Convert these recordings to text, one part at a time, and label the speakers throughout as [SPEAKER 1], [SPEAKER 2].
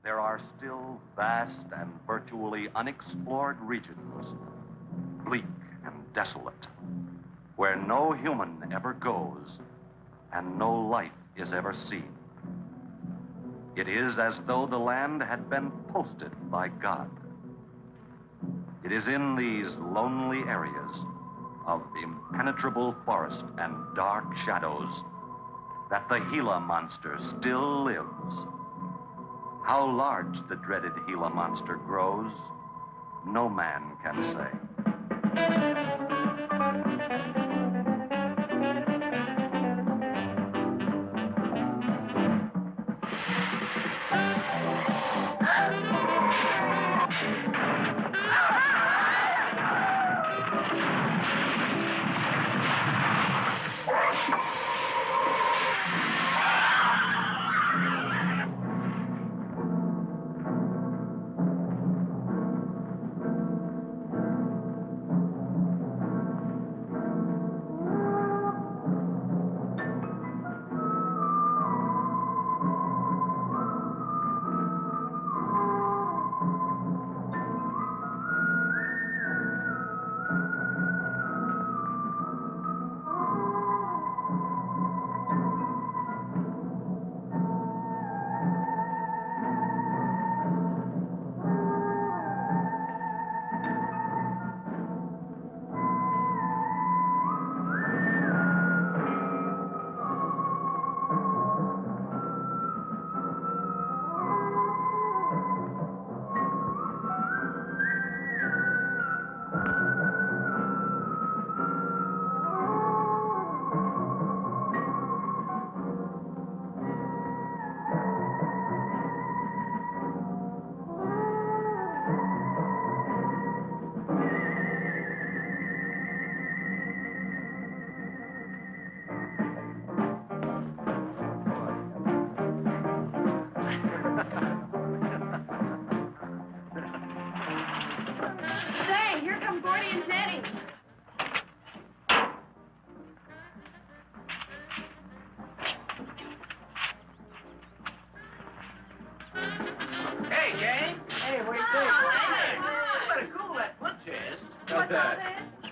[SPEAKER 1] there are still vast and virtually unexplored regions, bleak and desolate, where no human ever goes and no life is ever seen. It is as though the land had been posted by God. It is in these lonely areas of impenetrable forest and dark shadows that the Gila monster still lives. How large the dreaded Gila monster grows, no man can say.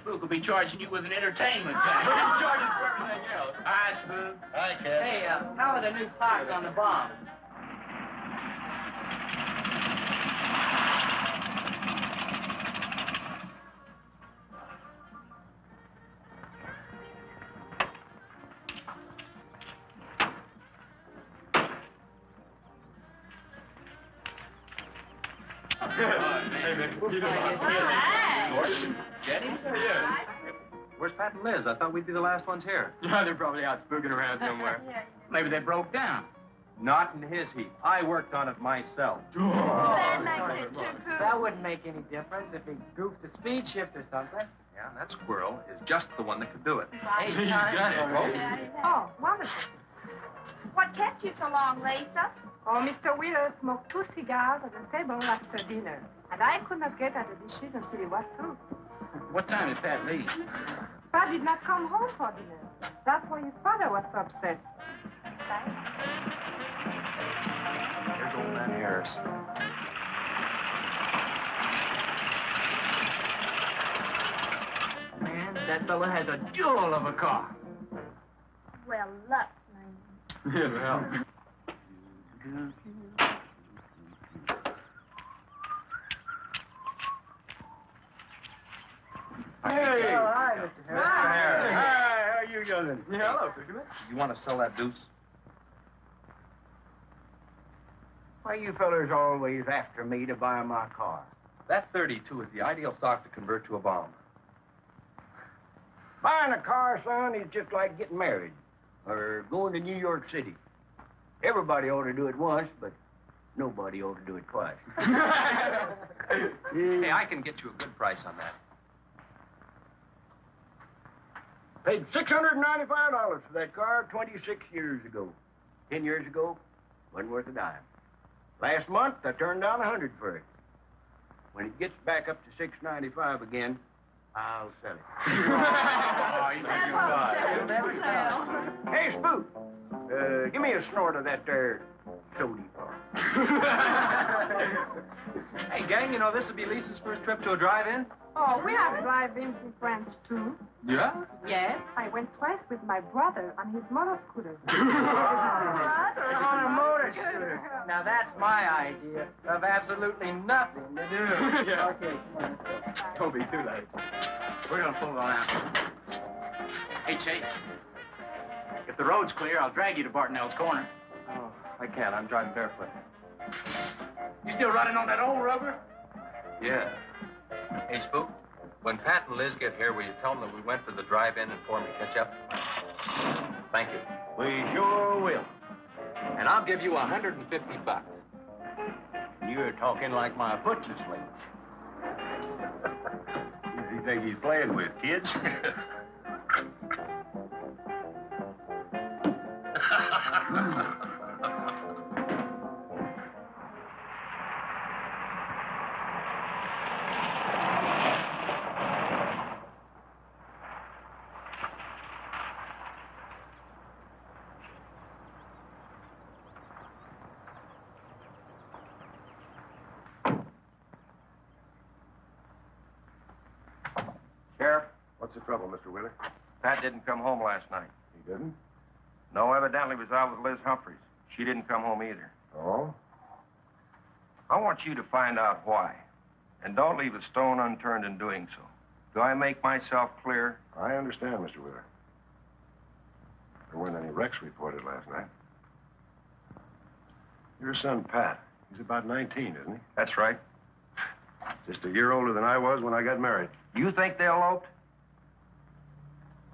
[SPEAKER 2] Spook will be charging you with an entertainment tax.
[SPEAKER 3] But he charges for everything else.
[SPEAKER 2] Hi, Spook.
[SPEAKER 3] Hi, Cat.
[SPEAKER 4] Hey, how are the new parts on the bomb?
[SPEAKER 3] Hey, man.
[SPEAKER 2] Jenny?
[SPEAKER 3] Yeah.
[SPEAKER 1] Where's Pat and Liz? I thought we'd be the last ones here.
[SPEAKER 3] Yeah, they're probably out spooking around somewhere.
[SPEAKER 2] Maybe they broke down.
[SPEAKER 1] Not in his heap. I worked on it myself.
[SPEAKER 5] That makes it too cool.
[SPEAKER 4] That wouldn't make any difference if he goofed the speed shift or something.
[SPEAKER 1] Yeah, that squirrel is just the one that could do it.
[SPEAKER 4] Hey,
[SPEAKER 3] He's
[SPEAKER 4] time.
[SPEAKER 3] done it.
[SPEAKER 5] Oh, wonderful. What kept you so long, Lisa?
[SPEAKER 6] Oh, Mr. Wheeler smoked 2 cigars at the table after dinner. And I could not get at the dishes until he was through.
[SPEAKER 2] What time did Pat leave?
[SPEAKER 6] Pat did not come home for dinner. That's why his father was so upset.
[SPEAKER 1] Here's old man Harris.
[SPEAKER 4] Man, that fella has a jewel of a car.
[SPEAKER 5] Well, luck, man.
[SPEAKER 3] Yeah, well.
[SPEAKER 4] Hey! Oh, hi, Mr. Harris.
[SPEAKER 3] Harris.
[SPEAKER 7] Hi, how you doing?
[SPEAKER 3] Yeah, hello, fisherman.
[SPEAKER 1] You want to sell that deuce?
[SPEAKER 7] Why you fellers always after me to buy my car?
[SPEAKER 1] That 32 is the ideal stock to convert to a bomb.
[SPEAKER 7] Buying a car, son, is just like getting married or going to New York City. Everybody ought to do it once, but nobody ought to do it twice.
[SPEAKER 1] Hey, I can get you a good price on that.
[SPEAKER 7] Paid $695 for that car 26 years ago. 10 years ago, wasn't worth a dime. Last month, I turned down $100 for it. When it gets back up to $695 again, I'll sell it.
[SPEAKER 3] Oh, he's a good guy.
[SPEAKER 7] Hey, Spook, Give me a snort of that there sody pop.
[SPEAKER 4] Hey, gang, you know this will be Lisa's first trip to a drive-in?
[SPEAKER 6] Oh, we have drive-ins in France, too.
[SPEAKER 4] Yeah?
[SPEAKER 6] Yes, I went twice with my brother on his motor scooter.
[SPEAKER 4] On a motor scooter. Now, that's my idea of absolutely nothing to do.
[SPEAKER 3] Yeah.
[SPEAKER 4] Okay, come on, let's go.
[SPEAKER 3] Don't be too late.
[SPEAKER 2] We're gonna pull it on out. Hey, Chase. If the road's clear, I'll drag you to Bartonell's corner.
[SPEAKER 3] Oh, I can't. I'm driving barefoot.
[SPEAKER 2] You still running on that old rubber?
[SPEAKER 3] Yeah.
[SPEAKER 8] Hey, Spook, when Pat and Liz get here, will you tell them that we went to the drive-in and for them to catch up? Thank you.
[SPEAKER 7] We sure will.
[SPEAKER 8] And I'll give you $150.
[SPEAKER 7] You're talking like my foot's asleep. Who do you think he's playing with, kids?
[SPEAKER 9] Sheriff, what's the trouble, Mr. Wheeler? Pat didn't come home last night.
[SPEAKER 7] He didn't?
[SPEAKER 9] No, evidently was out with Liz Humphreys. She didn't come home either.
[SPEAKER 7] Oh?
[SPEAKER 9] I want you to find out why. And don't leave a stone unturned in doing so. Do I make myself clear?
[SPEAKER 7] I understand, Mr. Wheeler. There weren't any wrecks reported last night. Your son, Pat, he's about 19, isn't he?
[SPEAKER 9] That's right.
[SPEAKER 7] Just a year older than I was when I got married.
[SPEAKER 9] You think they eloped?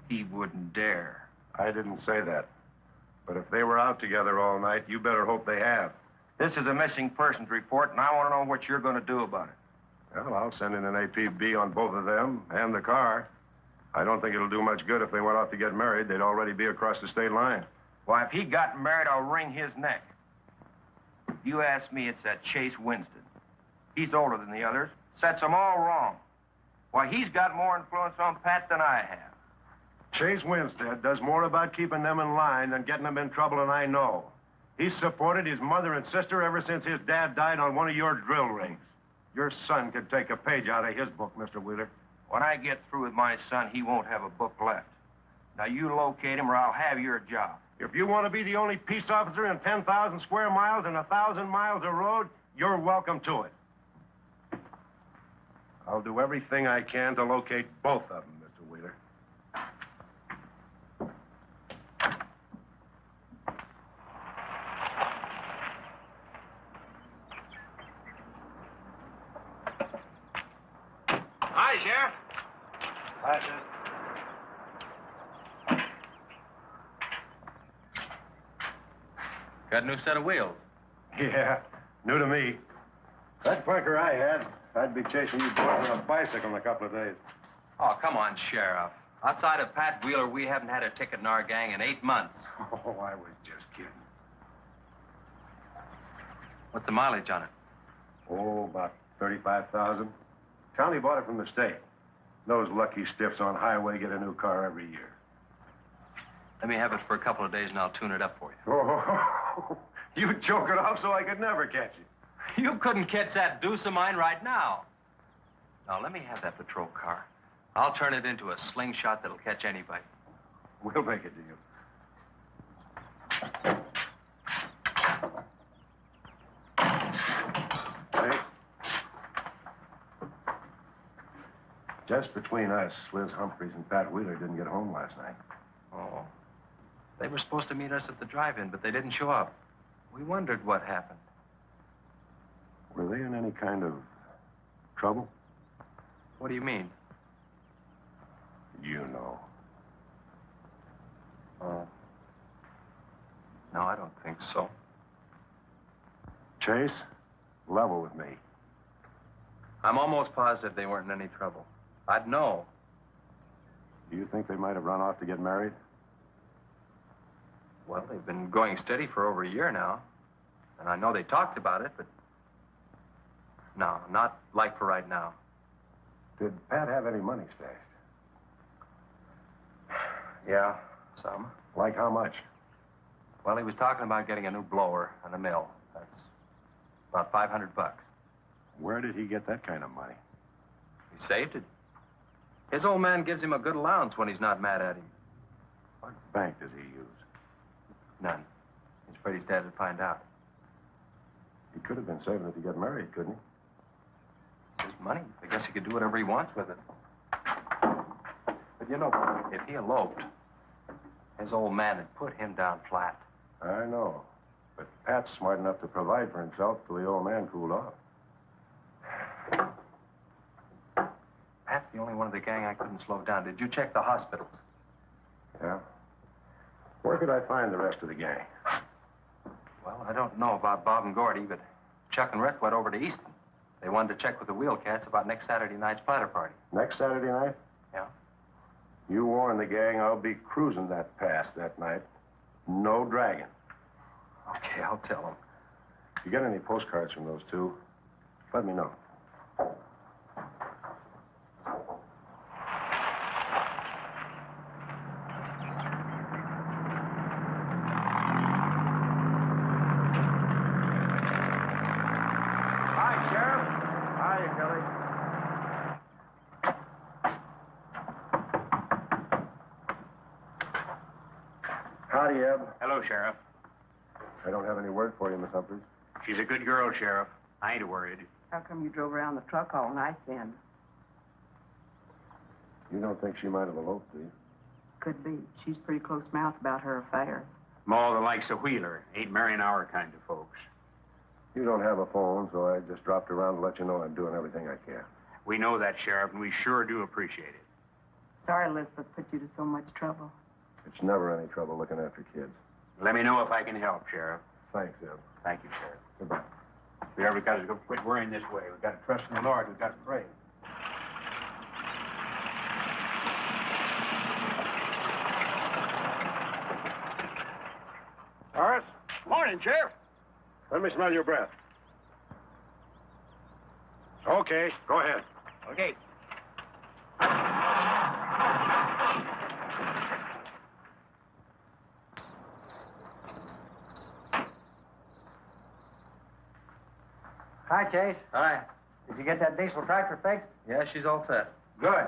[SPEAKER 9] He wouldn't dare.
[SPEAKER 7] I didn't say that. But if they were out together all night, you better hope they have.
[SPEAKER 9] This is a missing persons report, and I want to know what you're going to do about it.
[SPEAKER 7] Well, I'll send in an APB on both of them and the car. I don't think it'll do much good if they went off to get married. They'd already be across the state line.
[SPEAKER 9] Why, if he got married, I'll wring his neck. If you ask me, it's that Chase Winston. He's older than the others. Sets them all wrong. Why, he's got more influence on Pat than I have.
[SPEAKER 7] Chase Winstead does more about keeping them in line than getting them in trouble, and I know. He's supported his mother and sister ever since his dad died on one of your drill rigs. Your son could take a page out of his book, Mr. Wheeler.
[SPEAKER 9] When I get through with my son, he won't have a book left. Now, you locate him or I'll have your job.
[SPEAKER 7] If you want to be the only peace officer in 10,000 square miles and 1,000 miles of road, you're welcome to it. I'll do everything I can to locate both of them, Mr. Wheeler.
[SPEAKER 9] Hi, Sheriff.
[SPEAKER 7] Hi, sir.
[SPEAKER 8] Got a new set of wheels.
[SPEAKER 7] Yeah, new to me. That clunker I had, I'd be chasing you boys on a bicycle in a couple of days.
[SPEAKER 8] Oh, come on, Sheriff. Outside of Pat Wheeler, we haven't had a ticket in our gang in 8 months.
[SPEAKER 7] Oh, I was just kidding.
[SPEAKER 8] What's the mileage on it?
[SPEAKER 7] Oh, about 35,000. County bought it from the state. Those lucky stiffs on highway get a new car every year.
[SPEAKER 8] Let me have it for a couple of days and I'll tune it up for you.
[SPEAKER 7] Oh, you choke it off so I could never catch you.
[SPEAKER 8] You couldn't catch that deuce of mine right now. Now, let me have that patrol car. I'll turn it into a slingshot that'll catch anybody.
[SPEAKER 7] We'll make a deal. Hey. Just between us, Liz Humphreys and Pat Wheeler didn't get home last night.
[SPEAKER 8] Oh. They were supposed to meet us at the drive-in, but they didn't show up. We wondered what happened.
[SPEAKER 7] Were they in any kind of trouble?
[SPEAKER 8] What do you mean?
[SPEAKER 7] You know.
[SPEAKER 8] Oh. No, I don't think so.
[SPEAKER 7] Chase, level with me.
[SPEAKER 8] I'm almost positive they weren't in any trouble. I'd know.
[SPEAKER 7] Do you think they might have run off to get married?
[SPEAKER 8] Well, they've been going steady for over a year now. And I know they talked about it, but... No, not like for right now.
[SPEAKER 7] Did Pat have any money stashed?
[SPEAKER 8] Yeah, some.
[SPEAKER 7] Like how much?
[SPEAKER 8] Well, he was talking about getting a new blower and a mill. That's about $500.
[SPEAKER 10] Where did he get that kind of money?
[SPEAKER 8] He saved it. His old man gives him a good allowance when he's not mad at him.
[SPEAKER 10] What bank does he use?
[SPEAKER 8] None. He's afraid his dad would find out.
[SPEAKER 10] He could have been saving it to get married, couldn't he?
[SPEAKER 8] It's his money. I guess he could do whatever he wants with it. But you know, if he eloped, his old man had put him down flat.
[SPEAKER 10] I know. But Pat's smart enough to provide for himself till the old man cooled off.
[SPEAKER 8] Pat's the only one of the gang I couldn't slow down. Did you check the hospitals?
[SPEAKER 10] Yeah? Where could I find the rest of the gang?
[SPEAKER 8] Well, I don't know about Bob and Gordy, but Chuck and Rick went over to Easton. They wanted to check with the Wheelcats about next Saturday night's platter party.
[SPEAKER 10] Next Saturday night?
[SPEAKER 8] Yeah.
[SPEAKER 10] You warn the gang I'll be cruising that pass that night. No dragging.
[SPEAKER 8] Okay, I'll tell them.
[SPEAKER 10] If you get any postcards from those two, let me know.
[SPEAKER 7] Hi, Sheriff. Hi, Kelly. Howdy, Eb.
[SPEAKER 2] Hello, Sheriff.
[SPEAKER 10] I don't have any word for you, Miss Humphries.
[SPEAKER 2] She's a good girl, Sheriff. I ain't worried.
[SPEAKER 6] How come you drove around the truck all night then?
[SPEAKER 10] You don't think she might have eloped, do you?
[SPEAKER 6] Could be. She's pretty close-mouthed about her affairs.
[SPEAKER 2] Ma, the likes of Wheeler, ain't marrying our kind of folks.
[SPEAKER 10] You don't have a phone, so I just dropped around to let you know I'm doing everything I can.
[SPEAKER 2] We know that, Sheriff, and we sure do appreciate it.
[SPEAKER 6] Sorry Elizabeth put you to so much trouble.
[SPEAKER 10] It's never any trouble looking after kids.
[SPEAKER 2] Let me know if I can help, Sheriff.
[SPEAKER 10] Thanks, Eb.
[SPEAKER 2] Thank you, Sheriff.
[SPEAKER 10] Goodbye.
[SPEAKER 2] We ever got to quit worrying this way. We've got to trust in the Lord. We've got to pray.
[SPEAKER 7] Horace. Morning, Sheriff.
[SPEAKER 10] Let me smell your breath. Okay, go ahead.
[SPEAKER 2] Okay.
[SPEAKER 4] Hi, Chase.
[SPEAKER 8] Hi.
[SPEAKER 4] Did you get that diesel tractor fixed?
[SPEAKER 8] Yeah, she's all set.
[SPEAKER 4] Good.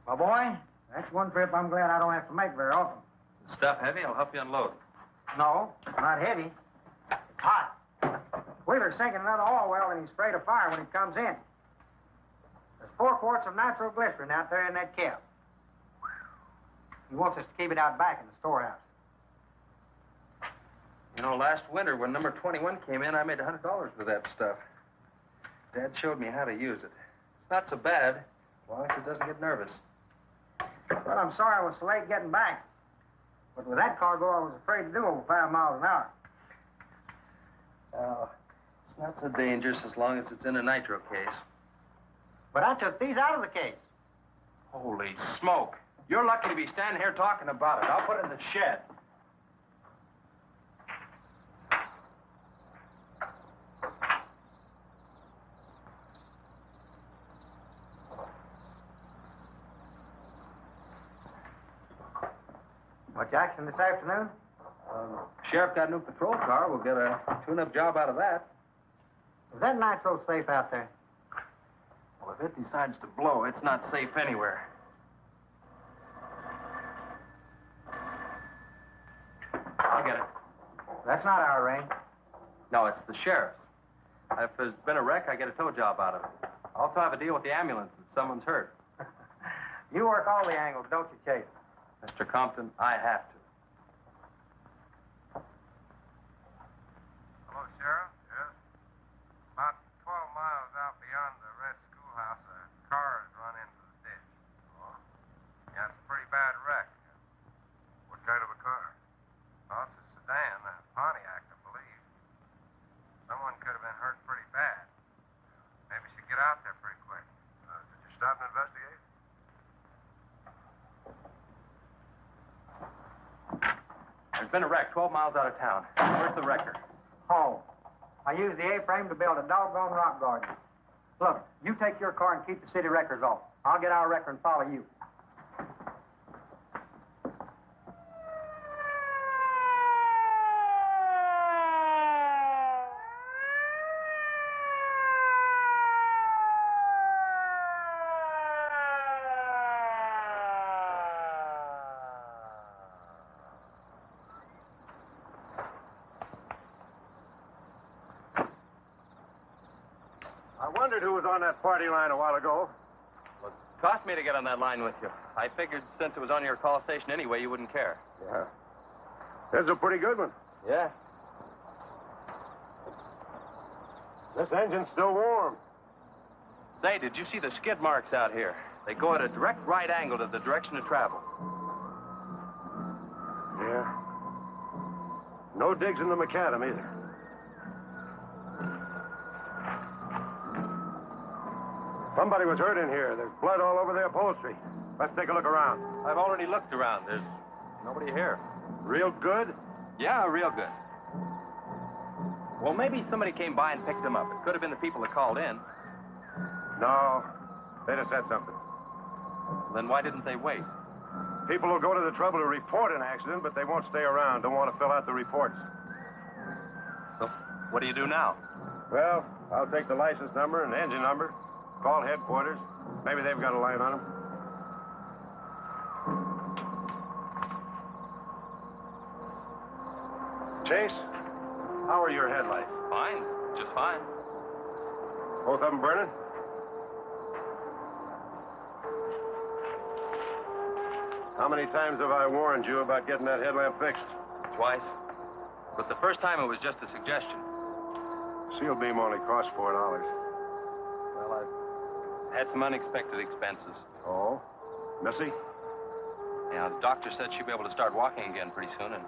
[SPEAKER 4] My boy, that's one trip I'm glad I don't have to make very often.
[SPEAKER 8] The stuff heavy? I'll help you unload.
[SPEAKER 4] No, not heavy. It's hot. Wheeler's sinking another oil well and he's afraid of fire when he comes in. There's 4 quarts of nitroglycerin out there in that cap. He wants us to keep it out back in the storehouse.
[SPEAKER 8] You know, last winter when number 21 came in, I made $100 with that stuff. Dad showed me how to use it. It's not so bad, as long as it doesn't get nervous.
[SPEAKER 4] Well, I'm sorry I was so late getting back. But with that cargo, I was afraid to do over 5 miles an hour.
[SPEAKER 8] It's not so dangerous as long as it's in a nitro case.
[SPEAKER 4] But I took these out of the case.
[SPEAKER 8] Holy smoke. You're lucky to be standing here talking about it. I'll put it in the shed.
[SPEAKER 4] Much action this afternoon?
[SPEAKER 8] Sheriff got a new patrol car. We'll get a tune-up job out of that.
[SPEAKER 4] Is that nitro safe out there?
[SPEAKER 8] Well, if it decides to blow, it's not safe anywhere. I'll get it.
[SPEAKER 4] That's not our range.
[SPEAKER 8] No, it's the sheriff's. If there's been a wreck, I get a tow job out of it. I also have a deal with the ambulance if someone's hurt.
[SPEAKER 4] You work all the angles, don't you, Chase?
[SPEAKER 8] Mr. Compton, I have to.
[SPEAKER 11] Hello, Sheriff. Yes. About 12 miles out beyond the red schoolhouse, a car has run into the ditch. Oh? Yeah, it's a pretty bad wreck. What kind of a car? Oh, it's a sedan, a Pontiac, I believe. Someone could have been hurt pretty bad. Maybe you should get out there pretty quick. Did you stop and investigate?
[SPEAKER 8] There's been a wreck 12 miles out of town. Where's the wrecker?
[SPEAKER 4] Home. I used the A-frame to build a doggone rock garden. Look, you take your car and keep the city wreckers off. I'll get our wrecker and follow you.
[SPEAKER 10] I wondered who was on that party line a while ago.
[SPEAKER 3] Well, it cost me to get on that line with you. I figured since it was on your call station anyway, you wouldn't care.
[SPEAKER 10] Yeah. That's a pretty good one.
[SPEAKER 3] Yeah.
[SPEAKER 10] This engine's still warm.
[SPEAKER 3] Say, did you see the skid marks out here? They go at a direct right angle to the direction of travel.
[SPEAKER 10] Yeah. No digs in the macadam either. Somebody was hurt in here. There's blood all over the upholstery. Let's take a look around.
[SPEAKER 3] I've already looked around. There's nobody here.
[SPEAKER 10] Real good?
[SPEAKER 3] Yeah, real good. Well, maybe somebody came by and picked them up. It could have been the people that called in.
[SPEAKER 10] No. They'd have said something.
[SPEAKER 3] Then why didn't they wait?
[SPEAKER 10] People will go to the trouble to report an accident, but they won't stay around. Don't want to fill out the reports.
[SPEAKER 3] So, what do you do now?
[SPEAKER 10] Well, I'll take the license number and engine number, call headquarters. Maybe they've got a line on them. Chase, how are your headlights?
[SPEAKER 3] Fine. Just fine.
[SPEAKER 10] Both of them burning? How many times have I warned you about getting that headlamp fixed?
[SPEAKER 3] Twice. But the first time it was just a suggestion.
[SPEAKER 10] Seal beam only costs $4.
[SPEAKER 3] Well, I've had some unexpected expenses.
[SPEAKER 10] Oh? Missy?
[SPEAKER 3] Yeah, the doctor said she'd be able to start walking again pretty soon and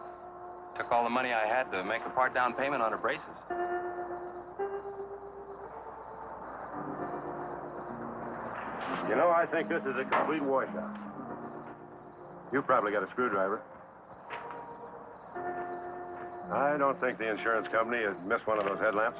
[SPEAKER 3] took all the money I had to make a part down payment on her braces.
[SPEAKER 10] You know, I think this is a complete washout. You probably got a screwdriver. I don't think the insurance company has missed one of those headlamps.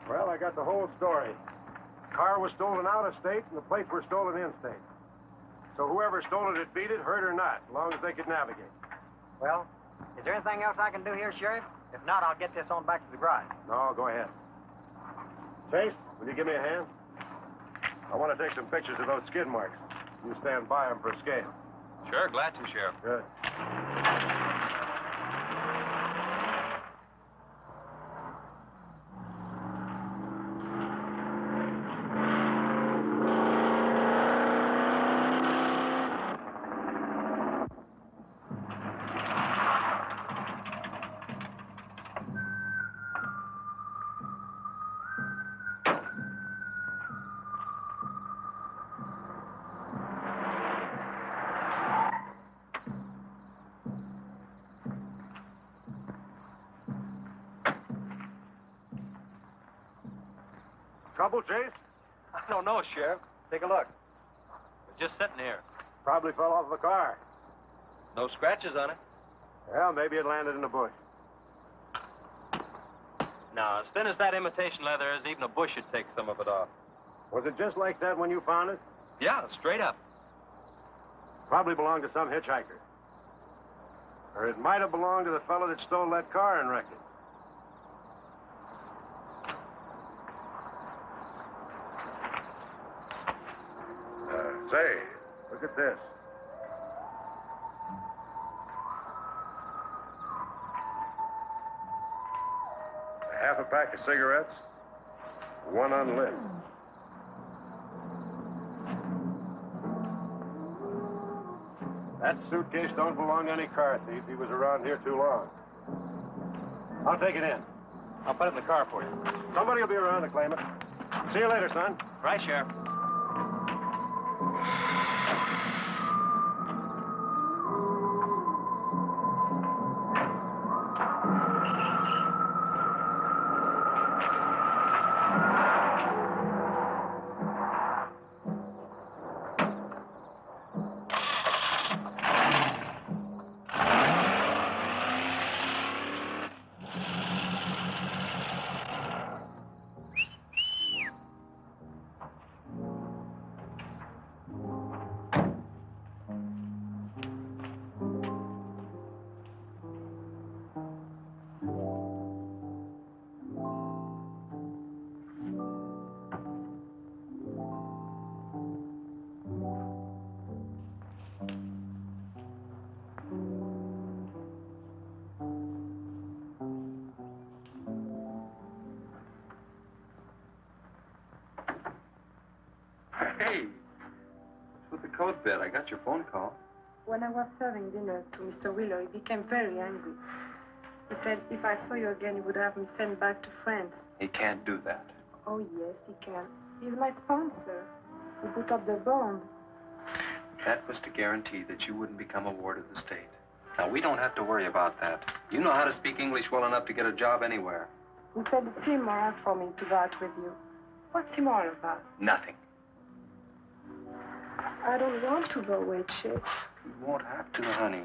[SPEAKER 10] Well, I got the whole story. The car was stolen out of state, and the plates were stolen in state. So whoever stole it, beat it, hurt or not, as long as they could navigate.
[SPEAKER 4] Well, is there anything else I can do here, Sheriff? If not, I'll get this on back to the garage.
[SPEAKER 10] No, go ahead. Chase, will you give me a hand? I want to take some pictures of those skid marks. You stand by them for a scale.
[SPEAKER 3] Sure, glad to, Sheriff.
[SPEAKER 10] Good. Trouble, Chase?
[SPEAKER 3] I don't know, Sheriff. Take a look. We're just sitting here.
[SPEAKER 10] Probably fell off the car.
[SPEAKER 3] No scratches on it.
[SPEAKER 10] Well, maybe it landed in a bush.
[SPEAKER 3] Now, as thin as that imitation leather is, even a bush should take some of it off.
[SPEAKER 10] Was it just like that when you found it?
[SPEAKER 3] Yeah, straight up.
[SPEAKER 10] Probably belonged to some hitchhiker. Or it might have belonged to the fellow that stole that car and wrecked it. Say, look at this. Half a pack of cigarettes, one unlit. That suitcase don't belong to any car thief. He was around here too long. I'll take it in.
[SPEAKER 8] I'll put it in the car for you.
[SPEAKER 10] Somebody will be around to claim it. See you later, son.
[SPEAKER 8] Right, Sheriff. Hey, what's with the coat bed? I got your phone call.
[SPEAKER 6] When I was serving dinner to Mr. Wheeler, he became very angry. He said if I saw you again, he would have me sent back to France.
[SPEAKER 3] He can't do that.
[SPEAKER 6] Oh, yes, he can. He's my sponsor. He put up the bond.
[SPEAKER 3] That was to guarantee that you wouldn't become a ward of the state. Now, we don't have to worry about that. You know how to speak English well enough to get a job anywhere.
[SPEAKER 6] He said it's immoral for me to go out with you. What's immoral about?
[SPEAKER 3] Nothing.
[SPEAKER 6] I don't want to go away, Chase.
[SPEAKER 3] You won't have to, honey.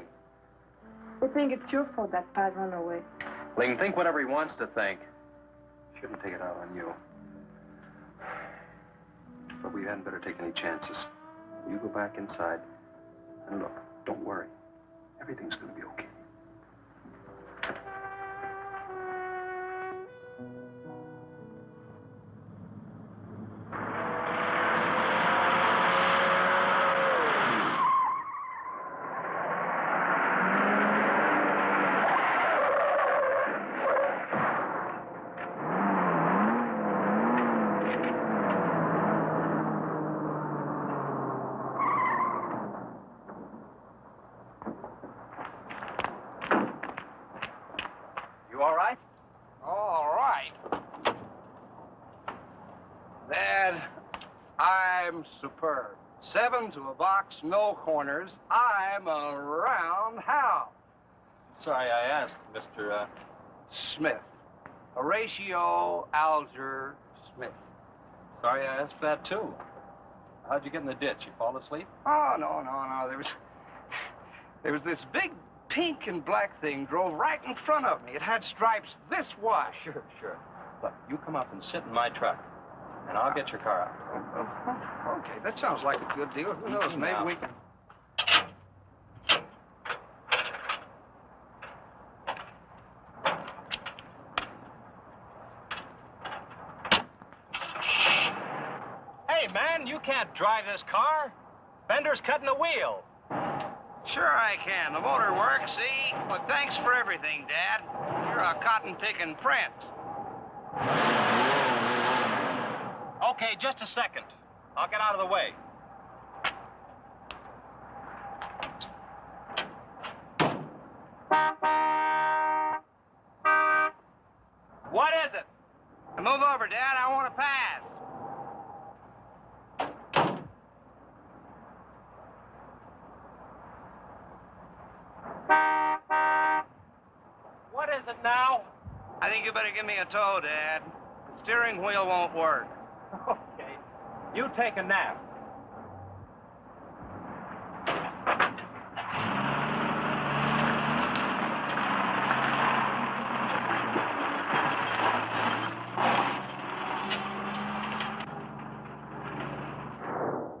[SPEAKER 6] I think it's your fault that Pat ran away.
[SPEAKER 3] He can think whatever he wants to think. Shouldn't take it out on you. But we hadn't better take any chances. You go back inside. And look, don't worry. Everything's going to be okay.
[SPEAKER 12] Superb. 7 to a box, no corners. I'm a round house.
[SPEAKER 8] Sorry I asked, Mr.
[SPEAKER 12] Smith. Horatio Alger Smith.
[SPEAKER 8] Sorry I asked that, too. How'd you get in the ditch? You fall asleep?
[SPEAKER 12] Oh, no. There was this big pink and black thing drove right in front of me. It had stripes this wide.
[SPEAKER 8] Sure. Look, you come up and sit in my truck, and I'll get your car out.
[SPEAKER 12] Okay, that sounds like a good deal. Who knows,
[SPEAKER 8] Easy
[SPEAKER 12] maybe
[SPEAKER 8] now.
[SPEAKER 12] we can...
[SPEAKER 8] Hey, man, you can't drive this car. Bender's cutting the wheel.
[SPEAKER 12] Sure I can. The motor works, see? But thanks for everything, Dad. You're a cotton-picking prince.
[SPEAKER 8] Okay, just a second. I'll get out of the way. What is it?
[SPEAKER 12] Move over, Dad. I want to pass.
[SPEAKER 8] What is it now?
[SPEAKER 12] I think you better give me a tow, Dad. The steering wheel won't work.
[SPEAKER 8] Okay. You take a nap.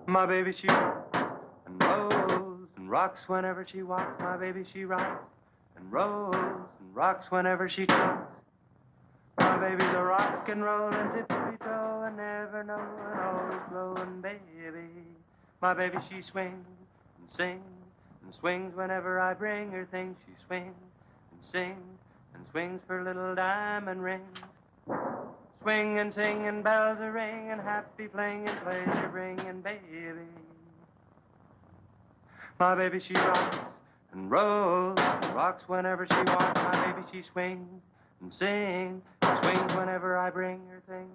[SPEAKER 13] My baby, she rocks and rolls and rocks whenever she walks. My baby, she rocks and rolls and rocks whenever she talks. My baby's a rock and rollin' tippy-toe and never knowin', always blowin' baby. My baby, she swings and sings and swings whenever I bring her things. She swings and sings and swings for little diamond rings. Swing and sing and bells are ringing, happy playing and pleasure bringing baby. My baby, she rocks and rolls and rocks whenever she walks. My baby, she swings and sings and swings whenever I bring her things.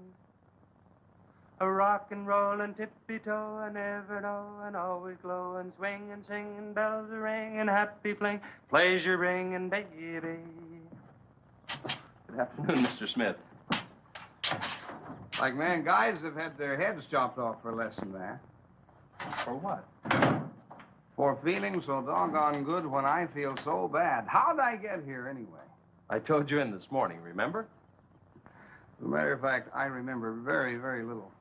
[SPEAKER 13] A rock and roll and tippy-toe, I never know, and always glow, and swing and sing, and bells a ring, and happy fling, pleasure ring, and baby.
[SPEAKER 8] Good afternoon, Mr. Smith.
[SPEAKER 12] Like man, guys have had their heads chopped off for less than that.
[SPEAKER 8] For what?
[SPEAKER 12] For feeling so doggone good when I feel so bad. How'd I get here anyway?
[SPEAKER 8] I told you in this morning, remember?
[SPEAKER 12] As a matter of fact, I remember very, very little.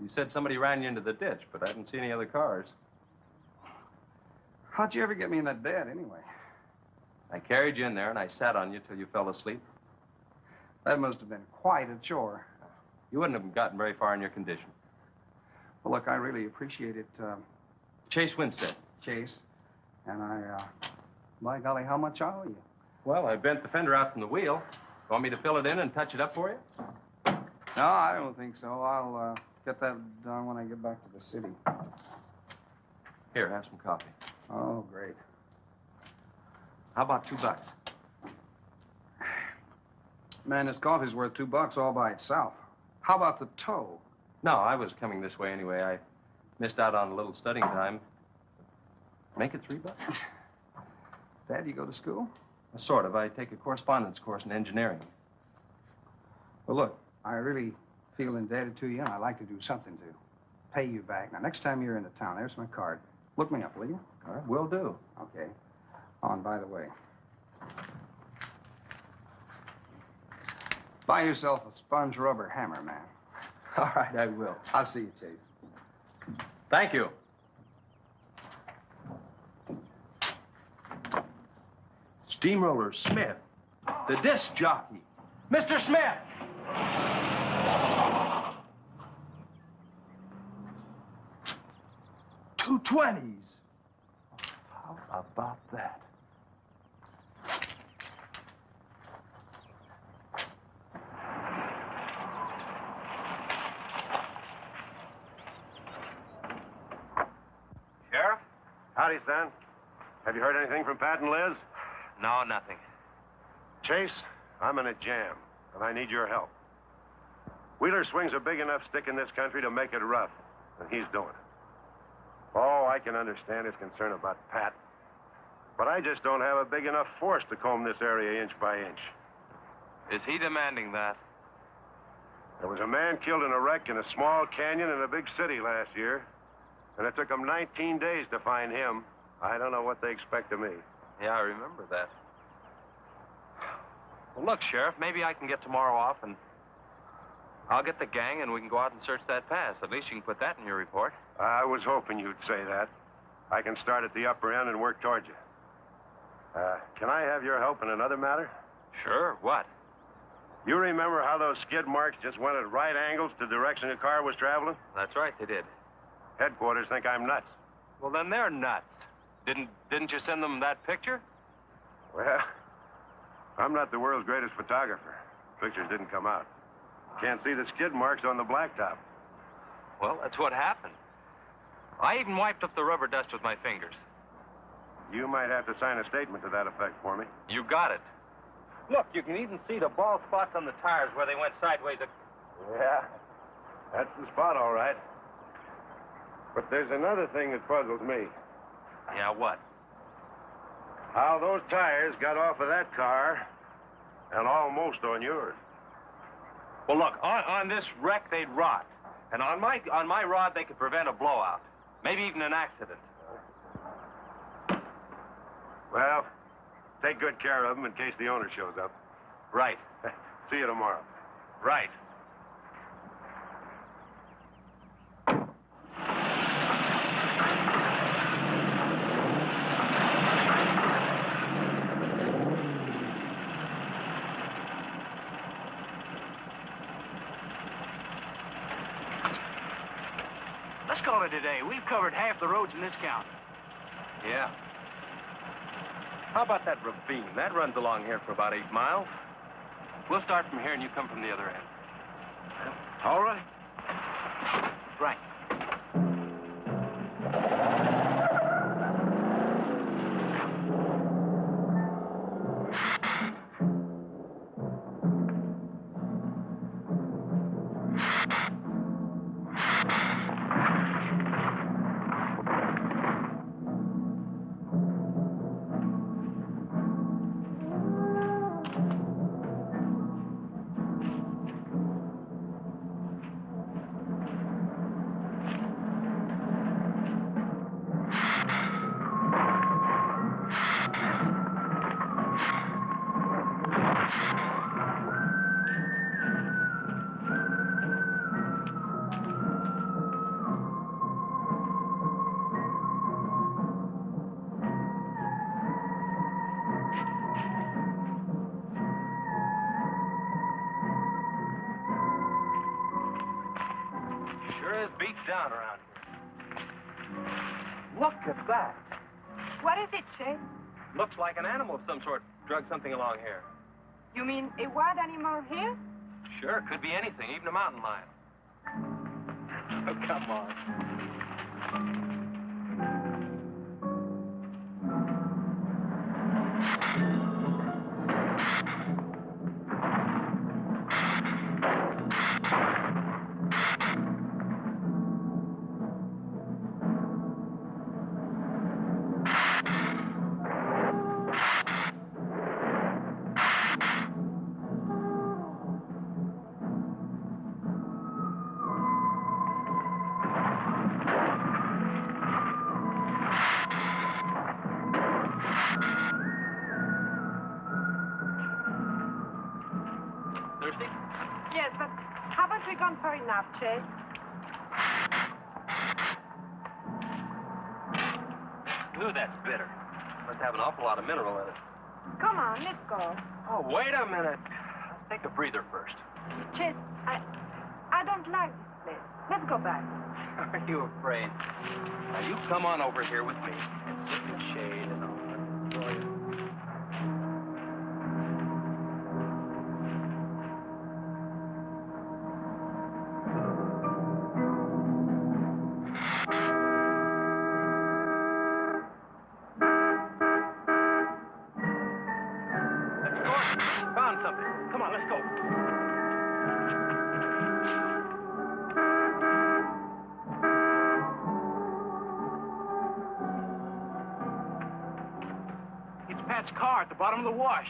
[SPEAKER 8] You said somebody ran you into the ditch, but I didn't see any other cars.
[SPEAKER 12] How'd you ever get me in that bed anyway?
[SPEAKER 8] I carried you in there, and I sat on you till you fell asleep.
[SPEAKER 12] That must have been quite a chore.
[SPEAKER 8] You wouldn't have gotten very far in your condition.
[SPEAKER 12] Well, look, I really appreciate it,
[SPEAKER 8] Chase Winstead.
[SPEAKER 12] Chase. And by golly, how much I owe you?
[SPEAKER 8] Well, I bent the fender out from the wheel. Want me to fill it in and touch it up for you?
[SPEAKER 12] No, I don't think so. I'll get that done when I get back to the city.
[SPEAKER 8] Here, have some coffee.
[SPEAKER 12] Oh, great.
[SPEAKER 8] How about $2?
[SPEAKER 12] Man, this coffee's worth $2 all by itself. How about the tow?
[SPEAKER 8] No, I was coming this way anyway. I missed out on a little studying time. Make it $3.
[SPEAKER 12] Dad, you go to school?
[SPEAKER 8] Sort of. I take a correspondence course in engineering.
[SPEAKER 12] Well, look, I really feel indebted to you, and I'd like to do something to pay you back. Now, next time you're in the town, there's my card. Look me up, will you?
[SPEAKER 8] All right, will do.
[SPEAKER 12] Okay. Oh, and by the way, buy yourself a sponge rubber hammer, man.
[SPEAKER 8] All right, I will.
[SPEAKER 12] I'll see you, Chase.
[SPEAKER 8] Thank you. Steamroller Smith, the disc jockey. Mr. Smith! $2.20s. How about that?
[SPEAKER 10] Sheriff? Howdy, son. Have you heard anything from Pat and Liz?
[SPEAKER 9] No, nothing.
[SPEAKER 10] Chase, I'm in a jam, and I need your help. Wheeler swings a big enough stick in this country to make it rough, and he's doing it. Oh, I can understand his concern about Pat, but I just don't have a big enough force to comb this area inch by inch.
[SPEAKER 9] Is he demanding that?
[SPEAKER 10] There was a man killed in a wreck in a small canyon in a big city last year, and it took them 19 days to find him. I don't know what they expect of me.
[SPEAKER 9] Yeah, I remember that. Well, look, Sheriff, maybe I can get tomorrow off and I'll get the gang and we can go out and search that pass. At least you can put that in your report.
[SPEAKER 10] I was hoping you'd say that. I can start at the upper end and work towards you. Can I have your help in another matter?
[SPEAKER 9] Sure, what?
[SPEAKER 10] You remember how those skid marks just went at right angles to the direction the car was traveling?
[SPEAKER 9] That's right, they did.
[SPEAKER 10] Headquarters think I'm nuts.
[SPEAKER 9] Well, then they're nuts. Didn't you send them that picture?
[SPEAKER 10] Well, I'm not the world's greatest photographer. Pictures didn't come out. Can't see the skid marks on the blacktop.
[SPEAKER 9] Well, that's what happened. I even wiped up the rubber dust with my fingers.
[SPEAKER 10] You might have to sign a statement to that effect for me.
[SPEAKER 9] You got it. Look, you can even see the bald spots on the tires where they went sideways.
[SPEAKER 10] Yeah, that's the spot, all right. But there's another thing that puzzles me.
[SPEAKER 9] Yeah, what?
[SPEAKER 10] How those tires got off of that car and almost on yours.
[SPEAKER 9] Well, look, on this wreck, they'd rot. And on my rod, they could prevent a blowout. Maybe even an accident.
[SPEAKER 10] Well, take good care of them in case the owner shows up.
[SPEAKER 9] Right.
[SPEAKER 10] See you tomorrow.
[SPEAKER 9] Right.
[SPEAKER 2] Let's call it a day. We've covered half the roads in this county.
[SPEAKER 8] Yeah. How about that ravine? That runs along here for about 8 miles. We'll start from here and you come from the other end.
[SPEAKER 10] All right.
[SPEAKER 2] Right.
[SPEAKER 8] Sure is beat down around here. Look at that.
[SPEAKER 6] What is it, Chase?
[SPEAKER 8] Looks like an animal of some sort drug something along here.
[SPEAKER 6] You mean a wild animal here?
[SPEAKER 8] Sure, could be anything, even a mountain lion. Oh, come on. Thirsty?
[SPEAKER 6] Yes, but haven't we gone far enough, Chase?
[SPEAKER 8] Ooh, that's bitter. Must have an awful lot of mineral in it.
[SPEAKER 6] Come on, let's go.
[SPEAKER 8] Oh, wait a minute. Let's take a breather first.
[SPEAKER 6] Chase, I don't like this place. Let's go back.
[SPEAKER 8] Are you afraid? Now, you come on over here with me and sit in the shade and I'll enjoy it. Let's go. Found something. Come on, let's go.
[SPEAKER 2] It's Pat's car at the bottom of the wash.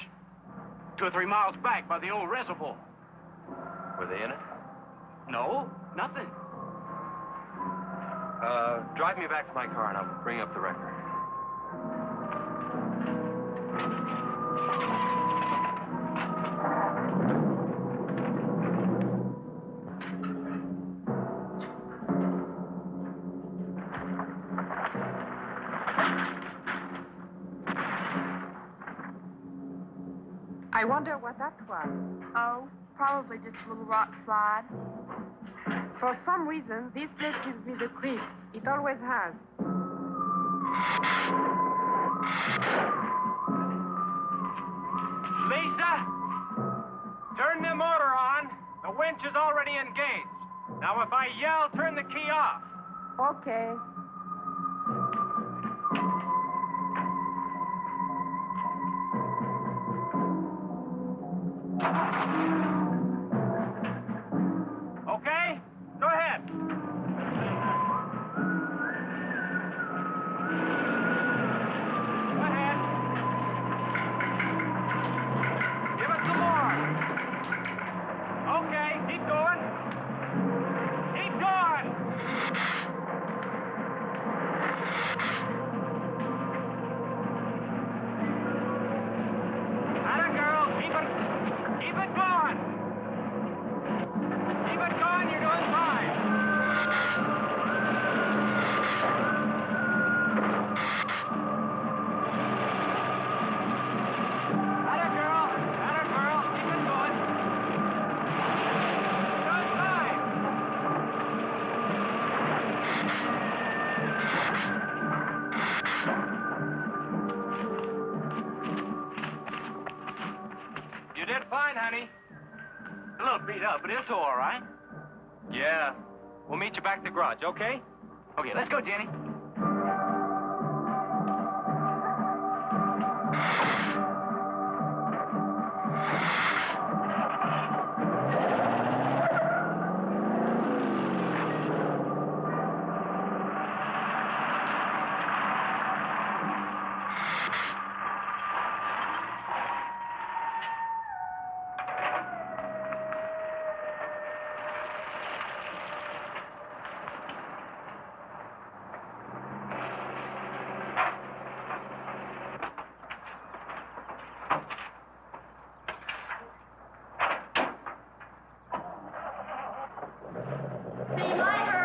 [SPEAKER 2] 2 or 3 miles back by the old reservoir.
[SPEAKER 8] Were they in it?
[SPEAKER 2] No, nothing.
[SPEAKER 8] Drive me back to my car and I'll bring up the record.
[SPEAKER 6] I wonder what that was.
[SPEAKER 5] Oh, probably just a little rock slide.
[SPEAKER 6] For some reason, this place gives me the creeps. It always has.
[SPEAKER 9] Lisa, turn the motor on. The winch is already engaged. Now, if I yell, turn the key off.
[SPEAKER 6] Okay.
[SPEAKER 9] Okay? Go ahead. Go ahead. Give it some more. Okay, keep going. Keep going. Atta girl, keep it going. Keep it going, you're doing fine. Atta girl, keep it going. You're doing fine. You did fine, honey.
[SPEAKER 2] A little beat up, but it'll tow all right.
[SPEAKER 9] Yeah. We'll meet you back at the garage, okay?
[SPEAKER 2] Okay, let's go, Jenny.
[SPEAKER 5] See you later.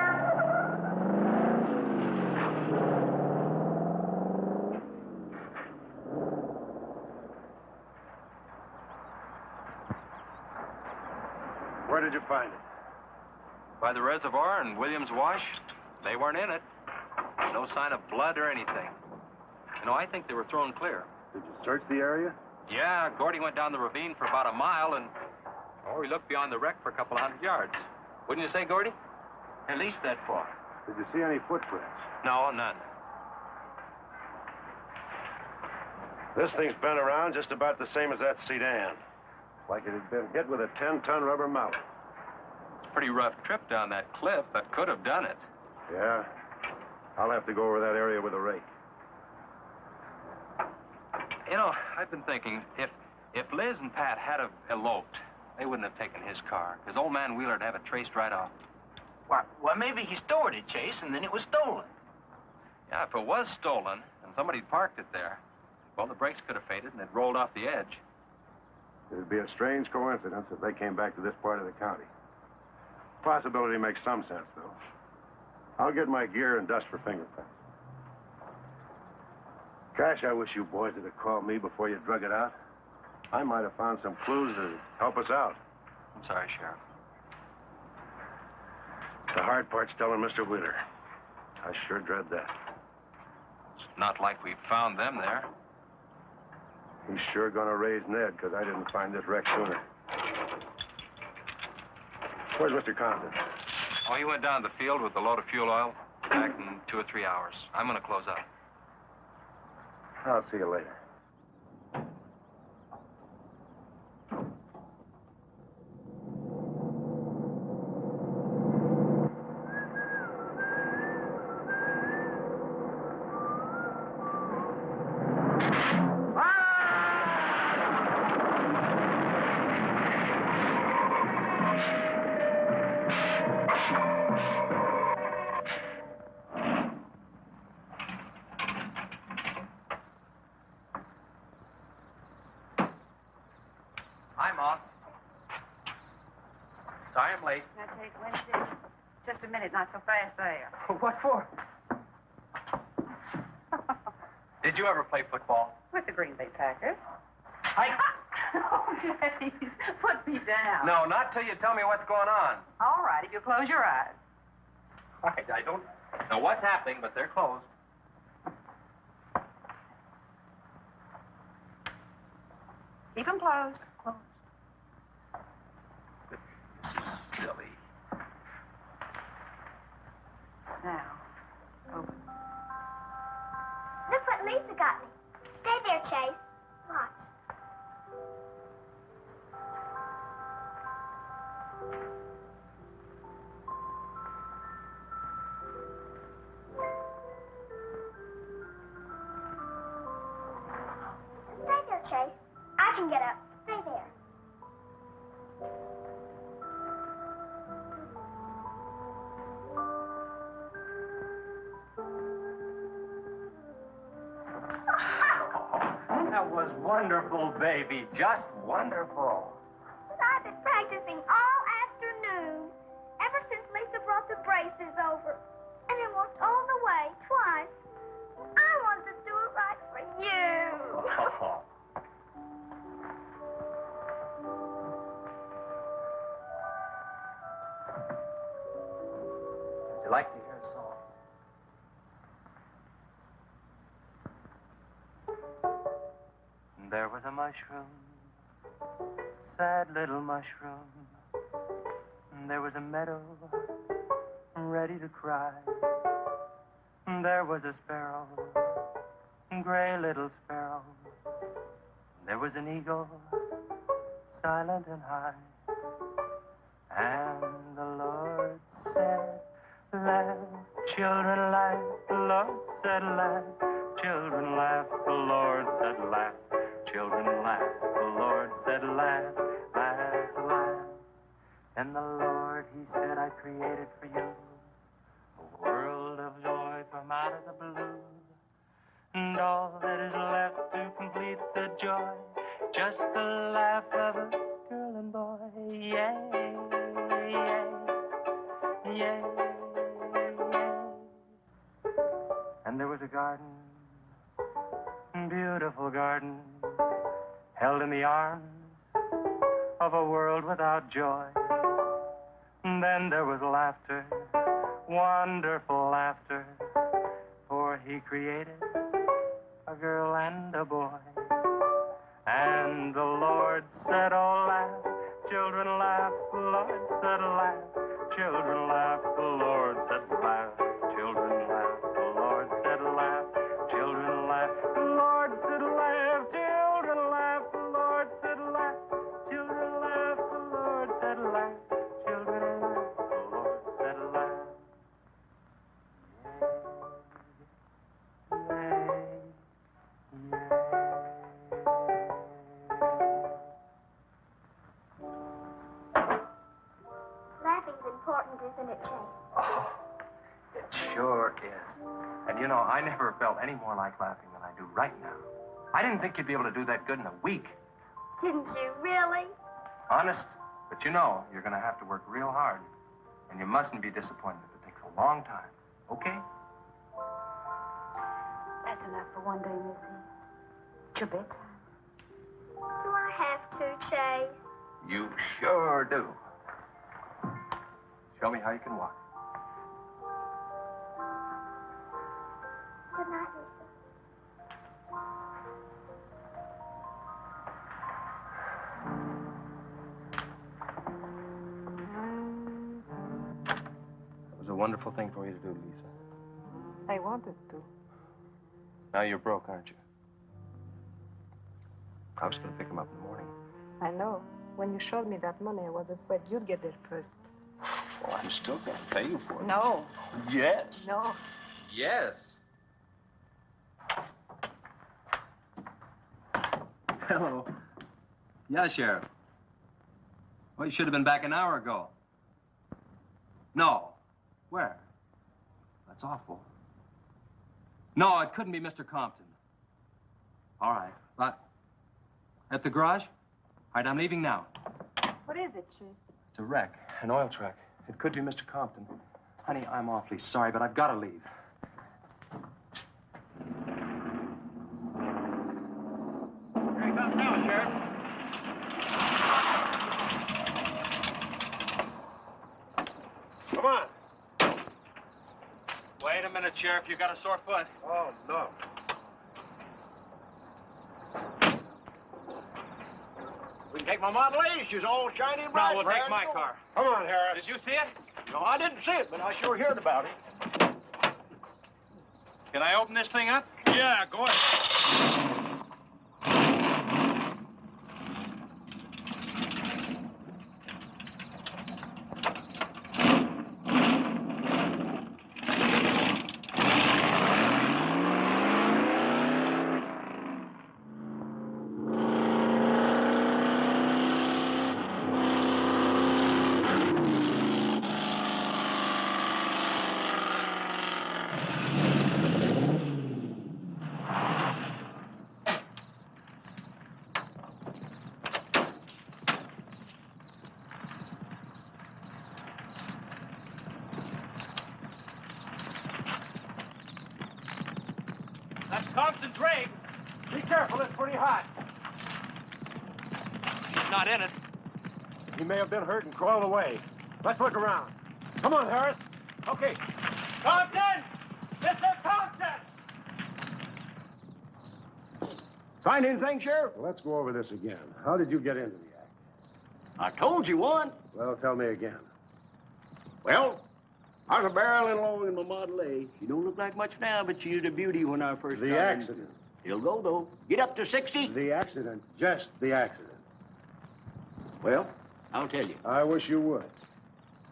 [SPEAKER 10] Where did you find it?
[SPEAKER 3] By the reservoir and Williams Wash, they weren't in it. No sign of blood or anything. You know, I think they were thrown clear.
[SPEAKER 10] Did you search the area?
[SPEAKER 3] Yeah, Gordy went down the ravine for about a mile and... Oh, he looked beyond the wreck for a couple 100 yards. Wouldn't you say, Gordy?
[SPEAKER 2] At least that far.
[SPEAKER 10] Did you see any footprints?
[SPEAKER 3] No, none.
[SPEAKER 10] This thing's been around just about the same as that sedan. Like it had been hit with a 10-ton rubber mallet.
[SPEAKER 3] It's a pretty rough trip down that cliff, but could have done it.
[SPEAKER 10] Yeah? I'll have to go over that area with a rake.
[SPEAKER 3] You know, I've been thinking, if Liz and Pat had have eloped, they wouldn't have taken his car, because old man Wheeler'd have it traced right off.
[SPEAKER 2] Well, maybe he stored it, Chase, and then it was stolen.
[SPEAKER 3] Yeah, if it was stolen, and somebody parked it there, well, the brakes could have faded and it rolled off the edge.
[SPEAKER 10] It'd be a strange coincidence if they came back to this part of the county. Possibility makes some sense, though. I'll get my gear and dust for fingerprints. Gosh, I wish you boys would have called me before you drug it out. I might have found some clues to help us out.
[SPEAKER 3] I'm sorry, Sheriff.
[SPEAKER 10] The hard part's telling Mr. Wheeler. I sure dread that.
[SPEAKER 3] It's not like we found them there.
[SPEAKER 10] He's sure gonna raise Ned, because I didn't find this wreck sooner. Where's Mr. Compton?
[SPEAKER 3] Oh, he went down to the field with a load of fuel oil. Back in 2 or 3 hours. I'm gonna close up.
[SPEAKER 10] I'll see you later.
[SPEAKER 3] Hi, Mom. Sorry I'm late.
[SPEAKER 14] Now, Chase, Wednesday. Just a minute, not so fast there.
[SPEAKER 3] What for? Did you ever play football?
[SPEAKER 14] With the Green Bay Packers.
[SPEAKER 3] I...
[SPEAKER 14] Oh, please, put me down.
[SPEAKER 3] No, not till you tell me what's going on.
[SPEAKER 14] All right, if you close your eyes.
[SPEAKER 3] All right, I don't know what's happening, but they're closed.
[SPEAKER 14] Keep them closed.
[SPEAKER 3] Closed. This is silly.
[SPEAKER 14] Now, open.
[SPEAKER 15] Look what Lisa got me. Stay there, Chase. Watch. Stay there, Chase. I can get up. Stay there.
[SPEAKER 3] That was wonderful, baby. Just wonderful.
[SPEAKER 15] I've been practicing all afternoon. Ever since Lisa brought the braces over. And I walked all the way, twice. I wanted to do it right for you.
[SPEAKER 3] Would you like to hear a song? There was a mushroom, sad little mushroom. There was a meadow, ready to cry. There was a sparrow, gray little sparrow. There was an eagle, silent and high. And the Lord said, laugh, children laugh. The Lord said, laugh, children laugh. The Lord said, laugh, children laugh. The Lord said, laugh, laugh, laugh. And the Lord, he said, I created for you a world of joy from out of the blue. And all that is left to complete the joy, just the laugh of a girl and boy. Yeah, yeah, yeah, yeah. And there was a garden, beautiful garden, held in the arms of a world without joy. And then there there was laughter, wonderful laughter, for he created a girl and a boy. And the Lord said, oh, laugh, children laugh, the Lord said, laugh, children laugh, the Lord said, laugh, children laugh, the Lord said, laugh, children laugh, the Lord said, laugh, children laugh, the Lord said, laugh, children laugh, the Lord said, laugh, children laugh, the Lord said, laugh.
[SPEAKER 15] Laughing's important, isn't it, Chase?
[SPEAKER 8] Oh, it sure is. And you know, I never felt any more like laughing than I do right now. I didn't think you'd be able to do that good in a week.
[SPEAKER 15] Didn't you really?
[SPEAKER 8] Honest. But you know, you're going to have to work real hard. And you mustn't be disappointed if it takes a long time. Okay?
[SPEAKER 14] That's enough for one day, Missy. It's your bedtime.
[SPEAKER 15] Do I have to, Chase?
[SPEAKER 8] You sure do. Show me how you can walk.
[SPEAKER 15] Good night, Lisa.
[SPEAKER 8] It was a wonderful thing for you to do, Lisa.
[SPEAKER 6] I wanted to.
[SPEAKER 8] Now you're broke, aren't you? I was going to pick him up in the morning.
[SPEAKER 6] I know. When you showed me that money, I was afraid you'd get there first.
[SPEAKER 8] Well, I'm still going to pay you for it.
[SPEAKER 6] No.
[SPEAKER 8] Yes.
[SPEAKER 6] No.
[SPEAKER 8] Yes. Hello. Yeah, Sheriff. Well, you should have been back an hour ago. No. Where? That's awful. No, it couldn't be Mr. Compton. All right. But at the garage? All right, I'm leaving now.
[SPEAKER 6] What is it, Chase?
[SPEAKER 8] It's a wreck, an oil truck. It could be Mr. Compton. Honey, I'm awfully sorry, but I've got to leave.
[SPEAKER 7] Here he comes now, Sheriff. Come on.
[SPEAKER 8] Wait a minute, Sheriff. You got a sore foot.
[SPEAKER 7] Oh, no. We can take my Model A. She's all shiny and bright.
[SPEAKER 8] No, we'll take my car.
[SPEAKER 7] Come on, Harris.
[SPEAKER 8] Did you see it?
[SPEAKER 7] No, I didn't see it, but I sure heard about it.
[SPEAKER 8] Can I open this thing up?
[SPEAKER 7] Yeah, go ahead.
[SPEAKER 8] That's Compton's rig.
[SPEAKER 7] Be careful, it's pretty hot.
[SPEAKER 8] He's not in it.
[SPEAKER 7] He may have been hurt and crawled away. Let's look around. Come on, Harris. Okay.
[SPEAKER 8] Compton! Mr. Compton!
[SPEAKER 7] Find anything, Sheriff?
[SPEAKER 10] Well, let's go over this again. How did you get into the act?
[SPEAKER 7] I told you once.
[SPEAKER 10] Well, tell me again.
[SPEAKER 7] Well, I was barreling along in my Model A. She don't look like much now, but she was a beauty when I first got
[SPEAKER 10] The accident.
[SPEAKER 7] He'll go, though. Get up to 60.
[SPEAKER 10] The accident. Just the accident.
[SPEAKER 7] Well, I'll tell you.
[SPEAKER 10] I wish you would.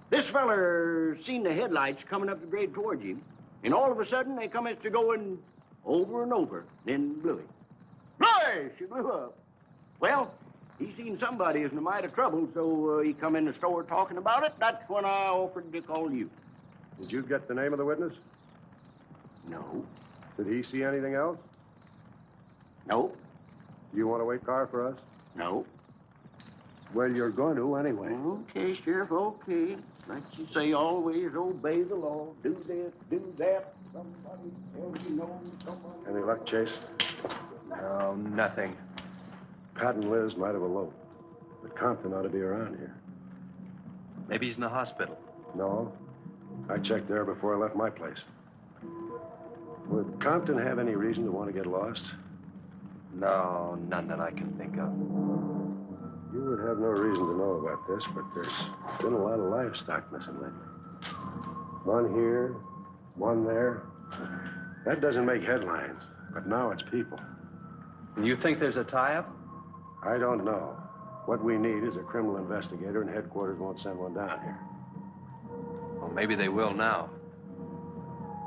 [SPEAKER 7] This feller seen the headlights coming up the grade towards him, and all of a sudden they come to going over and over, then blew him. Bloy! She blew up. Well, he seen somebody was in a mite of trouble, so he come in the store talking about it. That's when I offered to call you.
[SPEAKER 10] Did you get the name of the witness?
[SPEAKER 7] No.
[SPEAKER 10] Did he see anything else?
[SPEAKER 7] No.
[SPEAKER 10] Do you want to wait car for us?
[SPEAKER 7] No.
[SPEAKER 10] Well, you're going to anyway.
[SPEAKER 7] Okay, Sheriff, okay. Like you say, always obey the law. Do this, do that. Somebody tells you no, somebody...
[SPEAKER 10] Any luck, Chase?
[SPEAKER 8] No, nothing.
[SPEAKER 10] Pat and Liz might have eloped, but Compton ought to be around here.
[SPEAKER 8] Maybe he's in the hospital.
[SPEAKER 10] No. I checked there before I left my place. Would Compton have any reason to want to get lost?
[SPEAKER 8] No, none that I can think of.
[SPEAKER 10] You would have no reason to know about this, but there's been a lot of livestock missing lately. One here, one there. That doesn't make headlines, but now it's people.
[SPEAKER 8] You think there's a tie-up?
[SPEAKER 10] I don't know. What we need is a criminal investigator, and headquarters won't send one down here.
[SPEAKER 8] Well, maybe they will now.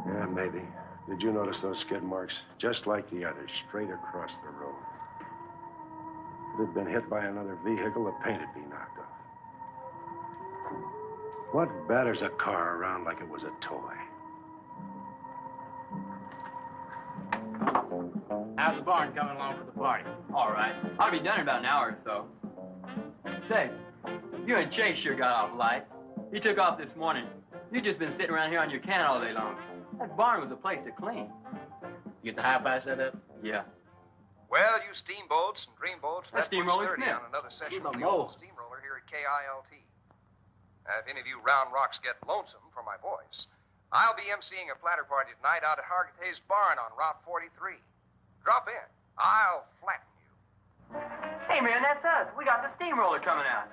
[SPEAKER 10] Yeah, maybe. Did you notice those skid marks? Just like the others, straight across the road. If it had been hit by another vehicle, the paint would be knocked off. What batters a car around like it was a toy?
[SPEAKER 2] How's the barn coming along for the party?
[SPEAKER 16] All right. I'll be done in about an hour or so. Say, you and Chase sure got off light. He took off this morning. You just been sitting around here on your can all day long. That barn was a place to clean.
[SPEAKER 2] You get the hi-fi set up?
[SPEAKER 16] Yeah.
[SPEAKER 11] Well, you steamboats and dreamboats,
[SPEAKER 16] That's
[SPEAKER 11] left
[SPEAKER 16] Steamroller
[SPEAKER 11] sturdy
[SPEAKER 16] Smith.
[SPEAKER 11] on another session
[SPEAKER 2] Keep
[SPEAKER 11] of
[SPEAKER 2] 'em
[SPEAKER 11] the old
[SPEAKER 2] low.
[SPEAKER 11] steamroller here at KILT. If any of you round rocks get lonesome for my voice, I'll be emceeing a platter party tonight out at Hargitay's Barn on Route 43. Drop in. I'll flatten you.
[SPEAKER 16] Hey, man, that's us. We got the steamroller coming out.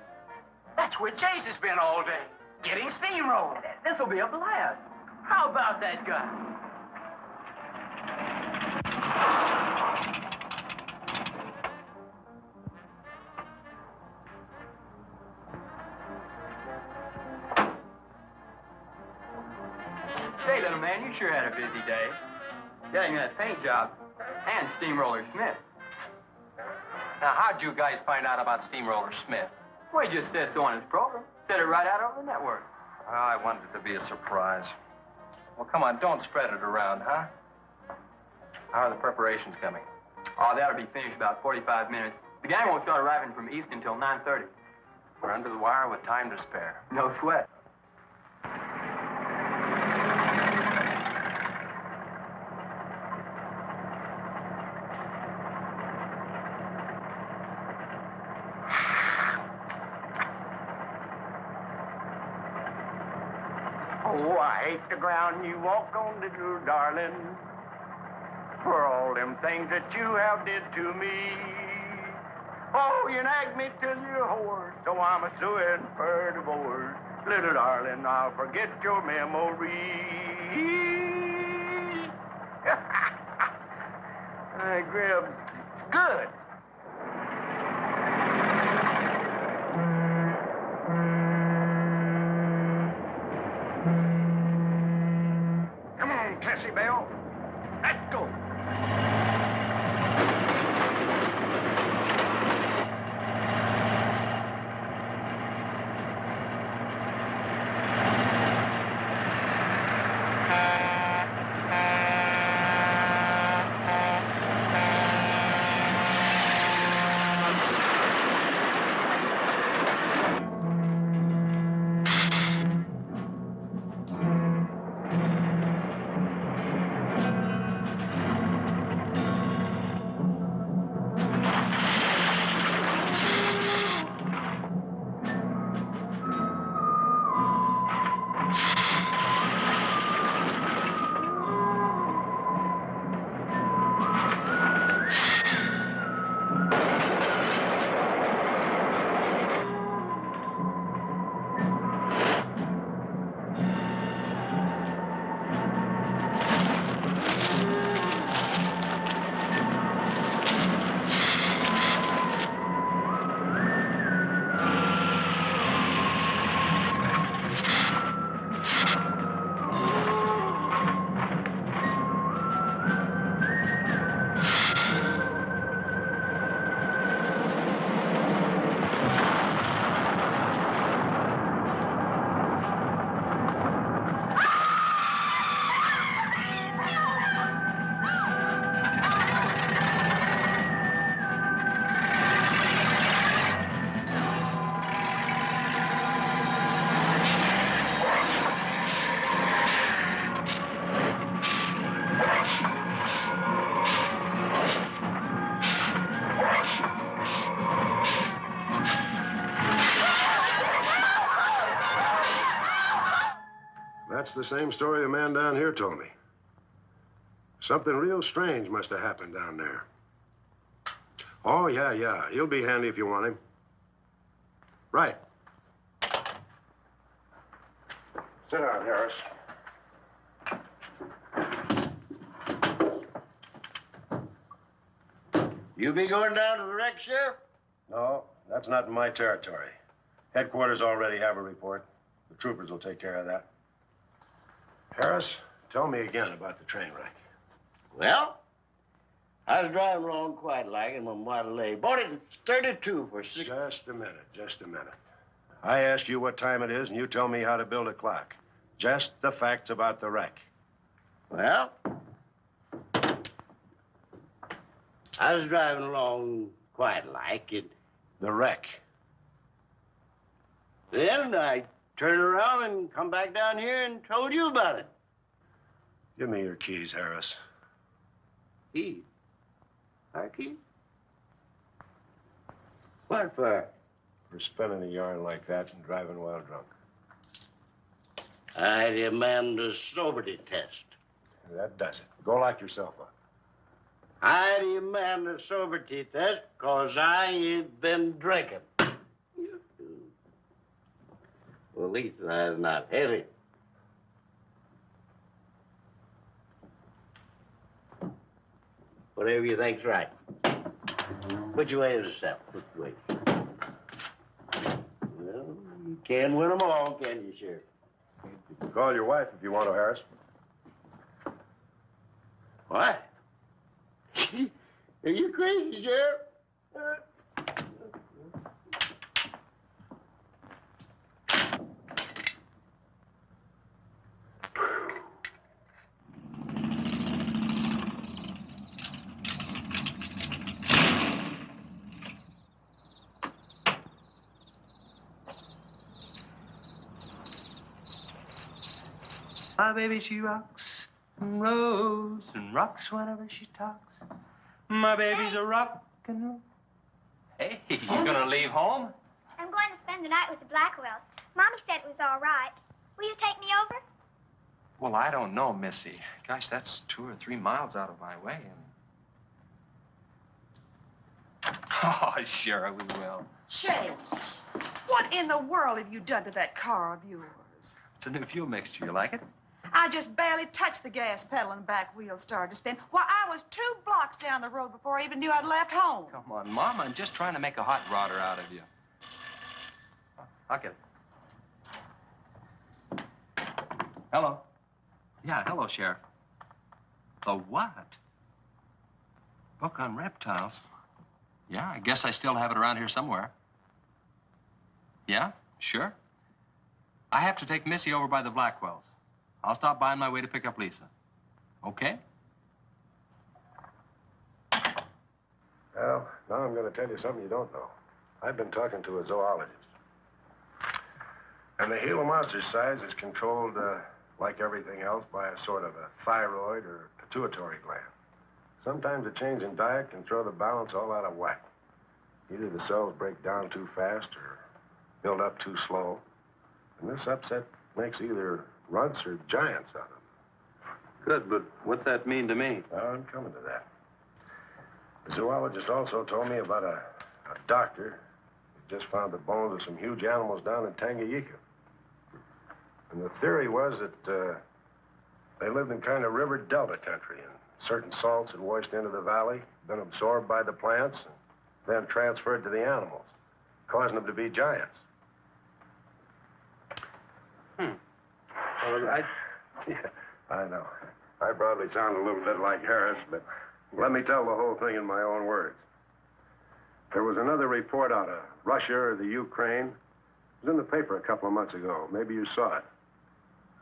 [SPEAKER 2] That's where Chase has been all day, getting steamrolled.
[SPEAKER 16] This'll be a blast.
[SPEAKER 2] How about that guy?
[SPEAKER 16] Say, little man, you sure had a busy day. Getting that paint job and Steamroller Smith.
[SPEAKER 9] Now, how'd you guys find out about Steamroller Smith?
[SPEAKER 16] Well, he just said so on his program. Said it right out over the network.
[SPEAKER 9] Well, I wanted it to be a surprise. Well, come on, don't spread it around, huh? How are the preparations coming?
[SPEAKER 16] Oh, that'll be finished about 45 minutes. The gang won't start arriving from East until 9:30.
[SPEAKER 9] We're under the wire with time to spare.
[SPEAKER 16] No sweat.
[SPEAKER 7] Oh, I hate the ground you walk on, little darling, for all them things that you have did to me. Oh, you nag me till you're hoarse, so I'm a-suing for divorce. Little darling, I'll forget your memory. Grib, good. Come on, Cassie Bell. Let's go.
[SPEAKER 10] That's the same story the man down here told me. Something real strange must have happened down there. Oh, yeah. He'll be handy if you want him. Right. Sit down, Harris.
[SPEAKER 7] You be going down to the wreck, Sheriff?
[SPEAKER 10] No, that's not in my territory. Headquarters already have a report. The troopers will take care of that. Harris, tell me again about the train wreck.
[SPEAKER 7] Well, I was driving along quite like in my Model A. Bought it in 32 for six.
[SPEAKER 10] Just a minute. I ask you what time it is, and you tell me how to build a clock. Just the facts about the wreck.
[SPEAKER 7] Well, I was driving along quite like it.
[SPEAKER 10] The wreck.
[SPEAKER 7] Then I turned around and come back down here and told you about it.
[SPEAKER 10] Give me your keys, Harris.
[SPEAKER 7] Keys? Our keys? What for?
[SPEAKER 10] For spinning a yarn like that and driving while drunk.
[SPEAKER 7] I demand a sobriety test.
[SPEAKER 10] That does it. Go lock yourself up.
[SPEAKER 7] I demand a sobriety test because I ain't been drinking. Well, at least that's not heavy. Whatever you think's right. Put your way yourself. Put your way. Well, you can't win them all, can you, Sheriff?
[SPEAKER 10] You can call your wife if you want to, Harris.
[SPEAKER 7] What? Are you crazy, Sheriff?
[SPEAKER 13] My baby, she rocks and rolls and rocks whenever she talks. My baby's a rock and roll. Hey, you gonna leave home?
[SPEAKER 15] I'm going to spend the night with the Blackwells. Mommy said it was all right. Will you take me over?
[SPEAKER 8] Well, I don't know, Missy. Gosh, that's 2 or 3 miles out of my way. And... Oh, sure, we will.
[SPEAKER 14] Chase, what in the world have you done to that car of yours?
[SPEAKER 8] It's a new fuel mixture. You like it?
[SPEAKER 14] I just barely touched the gas pedal and the back wheel started to spin. Why, I was 2 blocks down the road before I even knew I'd left home.
[SPEAKER 8] Come on, Mom. I'm just trying to make a hot rodder out of you. I'll get it. Hello. Yeah, hello, Sheriff. The what? Book on reptiles? Yeah, I guess I still have it around here somewhere. Yeah, sure. I have to take Missy over by the Blackwells. I'll stop by on my way to pick up Lisa. Okay?
[SPEAKER 10] Well, now I'm going to tell you something you don't know. I've been talking to a zoologist. And the Gila monster size is controlled, like everything else, by a sort of a thyroid or pituitary gland. Sometimes a change in diet can throw the balance all out of whack. Either the cells break down too fast or build up too slow. And this upset makes either runts or giants out of them.
[SPEAKER 8] Good, but what's that mean to me?
[SPEAKER 10] Well, I'm coming to that. The zoologist also told me about a doctor who just found the bones of some huge animals down in Tanganyika. And the theory was that they lived in kind of river delta country, and certain salts had washed into the valley, been absorbed by the plants, and then transferred to the animals, causing them to be giants.
[SPEAKER 8] Well,
[SPEAKER 10] Yeah, I know. I probably sound a little bit like Harris, but let me tell the whole thing in my own words. There was another report out of Russia or the Ukraine. It was in the paper a couple of months ago. Maybe you saw it.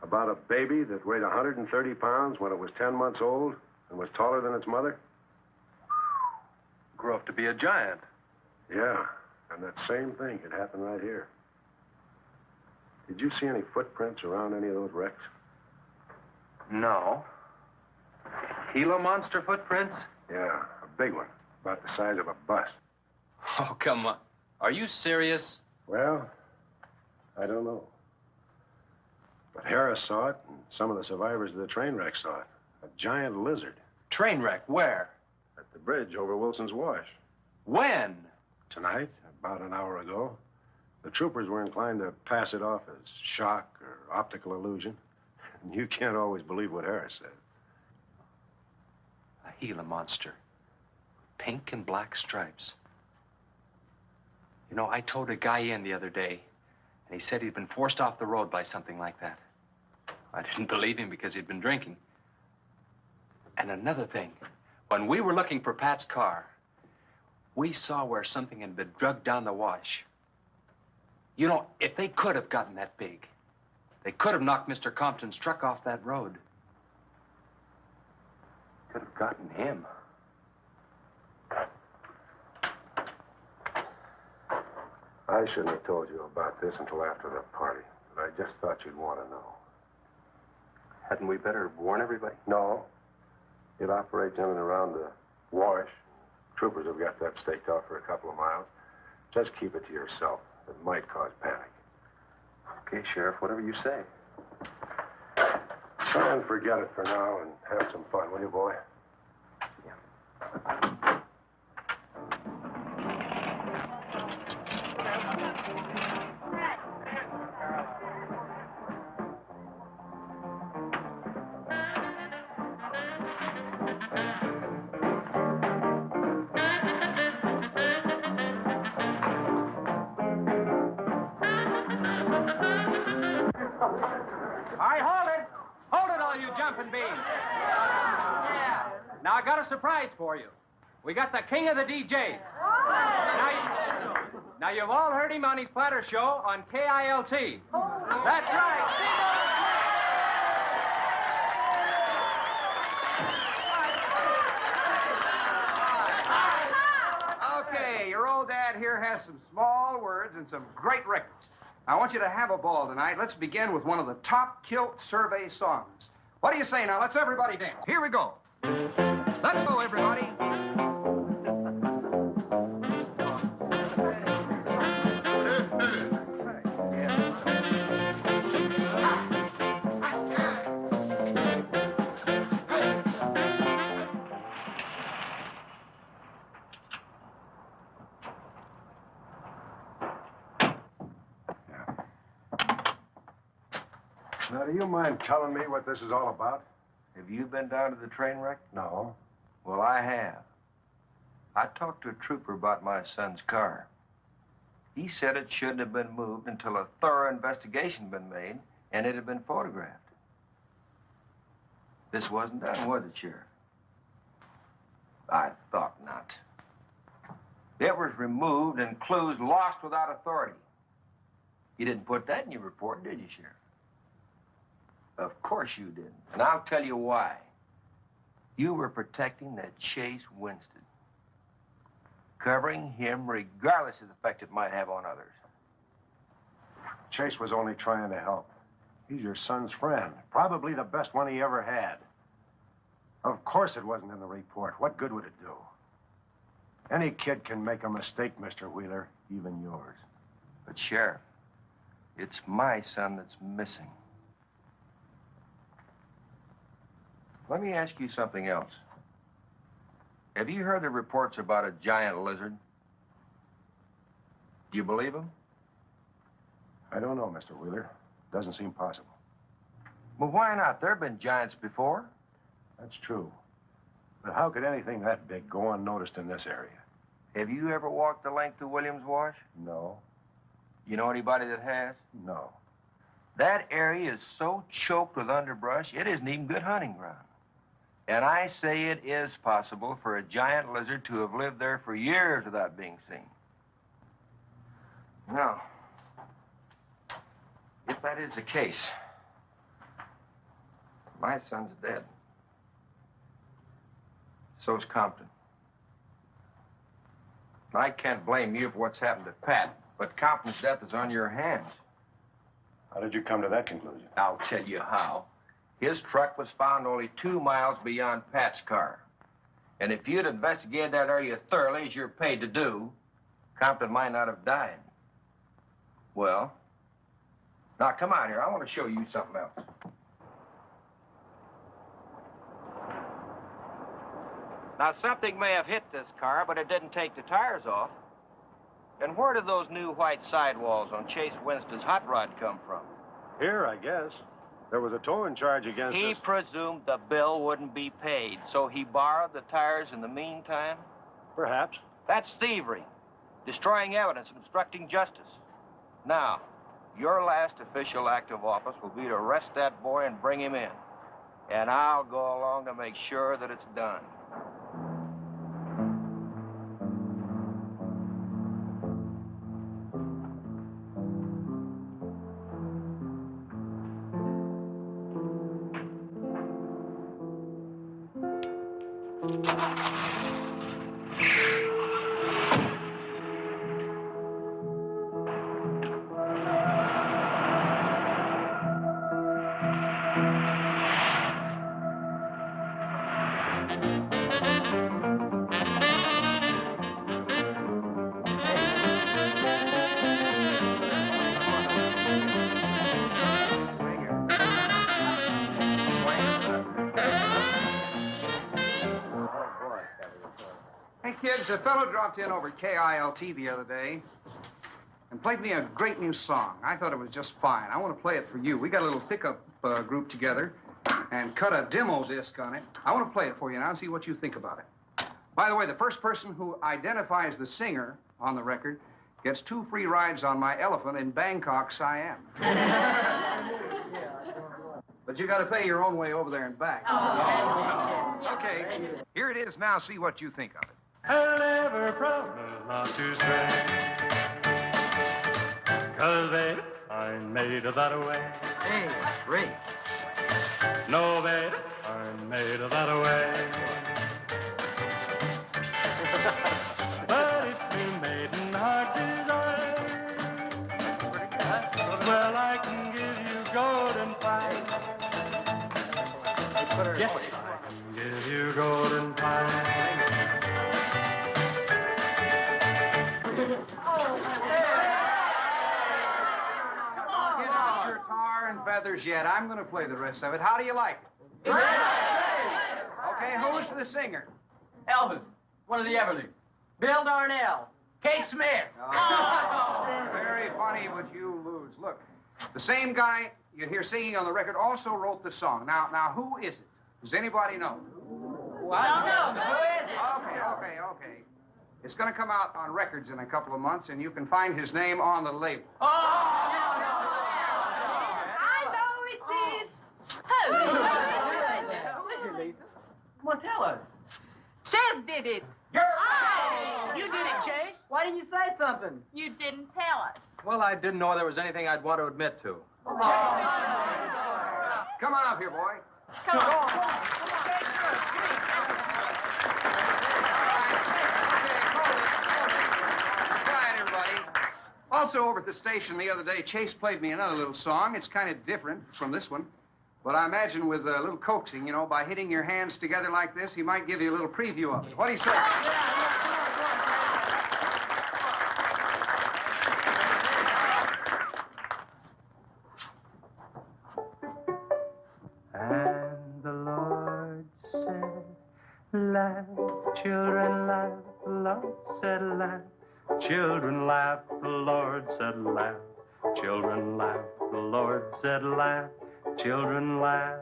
[SPEAKER 10] About a baby that weighed 130 pounds when it was 10 months old and was taller than its mother.
[SPEAKER 8] grew up to be a giant.
[SPEAKER 10] Yeah, and that same thing could happen right here. Did you see any footprints around any of those wrecks?
[SPEAKER 8] No. Gila monster footprints?
[SPEAKER 10] Yeah, a big one, about the size of a bus.
[SPEAKER 8] Oh, come on. Are you serious?
[SPEAKER 10] Well, I don't know. But Harris saw it, and some of the survivors of the train wreck saw it. A giant lizard.
[SPEAKER 8] Train wreck? Where?
[SPEAKER 10] At the bridge over Wilson's Wash.
[SPEAKER 8] When?
[SPEAKER 10] Tonight, about an hour ago. The troopers were inclined to pass it off as shock or optical illusion. And you can't always believe what Harris said.
[SPEAKER 8] A Gila monster. Pink and black stripes. You know, I towed a guy in the other day, and he said he'd been forced off the road by something like that. I didn't believe him because he'd been drinking. And another thing, when we were looking for Pat's car, we saw where something had been drugged down the wash. You know, if they could have gotten that big, they could have knocked Mr. Compton's truck off that road. Could have gotten him.
[SPEAKER 10] I shouldn't have told you about this until after the party, but I just thought you'd want to know.
[SPEAKER 8] Hadn't we better warn everybody?
[SPEAKER 10] No. It operates in and around the wash. Troopers have got that staked out for a couple of miles. Just keep it to yourself. It might cause panic.
[SPEAKER 8] Okay, Sheriff, whatever you say.
[SPEAKER 10] Try and forget it for now and have some fun, will you, boy?
[SPEAKER 17] Now, I got a surprise for you. We got the king of the DJs. Now, you've all heard him on his platter show on KILT. That's right.
[SPEAKER 12] Okay, your old dad here has some small words and some great records. I want you to have a ball tonight. Let's begin with one of the top kilt survey songs. What do you say now? Let's everybody dance. Here we go. Let's go, everybody.
[SPEAKER 10] Now, do you mind telling me what this is all about?
[SPEAKER 9] Have you been down to the train wreck?
[SPEAKER 10] No.
[SPEAKER 9] Well, I have. I talked to a trooper about my son's car. He said it shouldn't have been moved until a thorough investigation had been made and it had been photographed. This wasn't done, was it, Sheriff? I thought not. It was removed and clues lost without authority. You didn't put that in your report, did you, Sheriff? Of course you didn't. And I'll tell you why. You were protecting that Chase Winston. Covering him regardless of the effect it might have on others.
[SPEAKER 10] Chase was only trying to help. He's your son's friend. Probably the best one he ever had. Of course it wasn't in the report. What good would it do? Any kid can make a mistake, Mr. Wheeler, even yours.
[SPEAKER 9] But, Sheriff, it's my son that's missing. Let me ask you something else. Have you heard the reports about a giant lizard? Do you believe them?
[SPEAKER 10] I don't know, Mr. Wheeler. Doesn't seem possible.
[SPEAKER 9] Well, why not? There have been giants before.
[SPEAKER 10] That's true. But how could anything that big go unnoticed in this area?
[SPEAKER 9] Have you ever walked the length of Williams Wash?
[SPEAKER 10] No.
[SPEAKER 9] You know anybody that has?
[SPEAKER 10] No.
[SPEAKER 9] That area is so choked with underbrush, it isn't even good hunting ground. And I say it is possible for a giant lizard to have lived there for years without being seen. Now, if that is the case, my son's dead. So's Compton. I can't blame you for what's happened to Pat, but Compton's death is on your hands.
[SPEAKER 10] How did you come to that conclusion?
[SPEAKER 9] I'll tell you how. His truck was found only 2 miles beyond Pat's car. And if you'd investigated that area thoroughly, as you're paid to do, Compton might not have died. Well, Now, come out here. I want to show you something else. Now, something may have hit this car, but it didn't take the tires off. And where did those new white sidewalls on Chase Winston's hot rod come from?
[SPEAKER 10] Here, I guess. There was a towing charge against
[SPEAKER 9] He
[SPEAKER 10] us.
[SPEAKER 9] presumed the bill wouldn't be paid, so he borrowed the tires in the meantime?
[SPEAKER 10] Perhaps.
[SPEAKER 9] That's thievery, destroying evidence, and obstructing justice. Now, your last official act of office will be to arrest that boy and bring him in. And I'll go along to make sure that it's done.
[SPEAKER 12] Hey, kids, a fellow dropped in over at KILT the other day and played me a great new song. I thought it was just fine. I want to play it for you. We got a little pickup group together and cut a demo disc on it. I want to play it for you now and see what you think about it. By the way, the first person who identifies the singer on the record gets 2 free rides on my elephant in Bangkok, Siam. But you got to pay your own way over there and back. Okay, here it is now. See what you think of it.
[SPEAKER 3] I'll never promise not to stray, 'cause baby, I'm made of that way.
[SPEAKER 4] Hey, great.
[SPEAKER 3] No, baby, I'm made of that way. But if you maiden heart desire, well, I can give you golden fire. Yes, I can give you golden fire.
[SPEAKER 12] Get out your tar and feathers yet. I'm going to play the rest of it. How do you like it? Okay, who's the singer?
[SPEAKER 16] Elvis, one of the Everlys. Bill Darnell. Kate Smith.
[SPEAKER 12] Very funny, but you lose. Look, the same guy you hear singing on the record also wrote the song. Now, who is it? Does anybody know?
[SPEAKER 16] What? No. Who is it?
[SPEAKER 12] Okay. It's going to come out on records in a couple of months, and you can find his name on the label.
[SPEAKER 5] I know it is. Who?
[SPEAKER 16] Who is it, Lisa? Come on, tell us.
[SPEAKER 5] Chev did it.
[SPEAKER 16] You did it, Chase. Why didn't you say something?
[SPEAKER 5] You didn't tell us.
[SPEAKER 8] Well, I didn't know there was anything I'd want to admit to.
[SPEAKER 12] Come on up here, boy.
[SPEAKER 5] Come on.
[SPEAKER 12] Quiet, everybody. Also, over at the station the other day, Chase played me another little song. It's kind of different from this one. But I imagine with a little coaxing, you know, by hitting your hands together like this, he might give you a little preview of it. What do you say?
[SPEAKER 3] And the Lord said, laugh, children, laugh. The Lord said, laugh. Children laugh. The Lord said, laugh. Children laugh. The Lord said, laugh. Children laugh.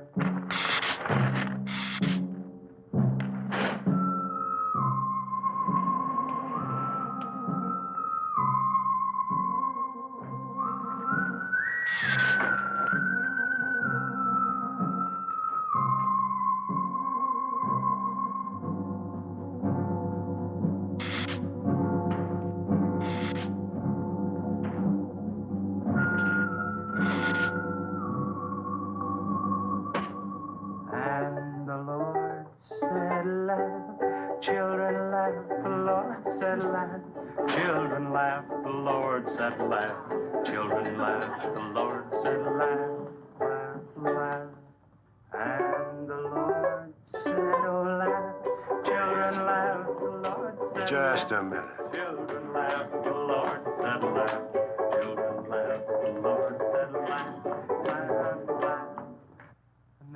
[SPEAKER 3] Children laugh, the Lord said laugh. Children laugh, the Lord said laugh. Children laugh, the Lord said laugh. Laugh, laugh. And the Lord said, oh, laugh. Children laugh, the Lord said
[SPEAKER 10] Just
[SPEAKER 3] laugh.
[SPEAKER 10] a minute.
[SPEAKER 3] Children laugh, the Lord said laugh. Children laugh, the Lord said laugh.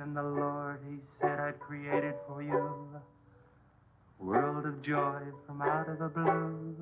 [SPEAKER 13] and the Lord, he said, I'd created for you a world of joy from out of the blue.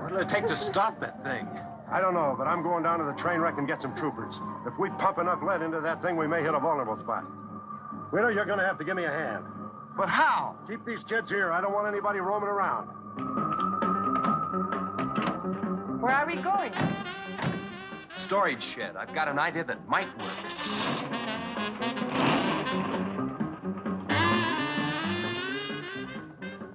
[SPEAKER 8] What'll it take to stop that thing?
[SPEAKER 10] I don't know, but I'm going down to the train wreck and get some troopers. If we pump enough lead into that thing, we may hit a vulnerable spot. Wheeler, you're going to have to give me a hand.
[SPEAKER 8] But how?
[SPEAKER 10] Keep these kids here. I don't want anybody roaming around.
[SPEAKER 6] Where are we going?
[SPEAKER 8] Storage shed. I've got an idea that might work.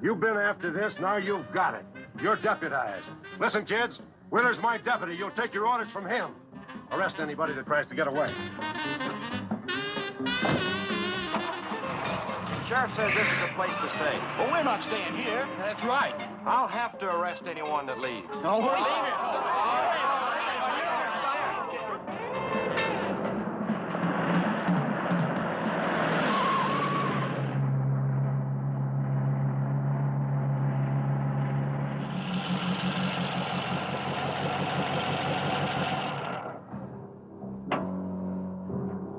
[SPEAKER 10] You've been after this, now you've got it. You're deputized. Listen, kids, Wheeler's my deputy. You'll take your orders from him. Arrest anybody that tries to get away.
[SPEAKER 9] The sheriff says this is a place to stay.
[SPEAKER 2] Well, we're not staying here.
[SPEAKER 9] That's right. I'll have to arrest anyone that leaves.
[SPEAKER 2] No, we're leaving.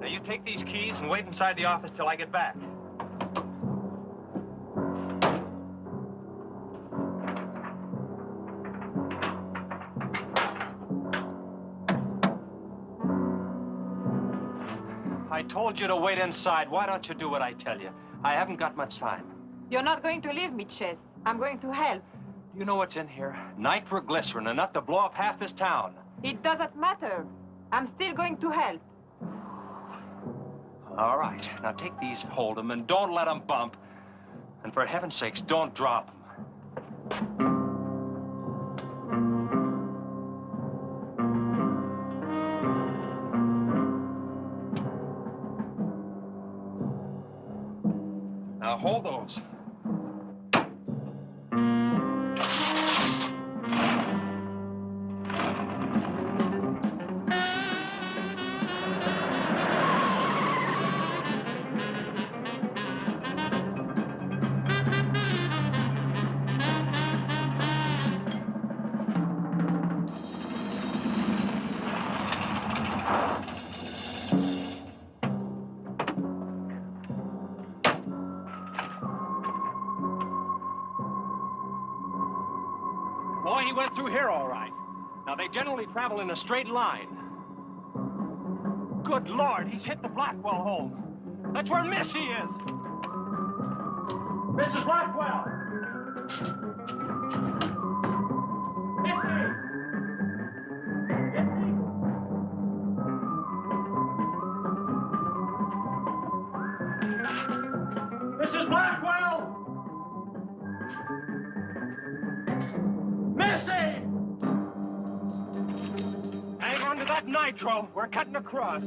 [SPEAKER 17] Now, you take these keys and wait inside the office till I get back. I told you to wait inside. Why don't you do what I tell you? I haven't got much time.
[SPEAKER 6] You're not going to leave me, Chess. I'm going to help.
[SPEAKER 17] Do you know what's in here? Nitroglycerin, enough to blow up half this town.
[SPEAKER 6] It doesn't matter. I'm still going to help.
[SPEAKER 17] All right. Now take these, hold them, and don't let them bump. And for heaven's sakes, don't drop them. Now hold those. Boy, he went through here all right. Now, they generally travel in a straight line. Good Lord, he's hit the Blackwell home. That's where Missy is. Mrs. Blackwell! Missy! Mrs. Blackwell! Missy! Hang on to that nitro. We're cutting across.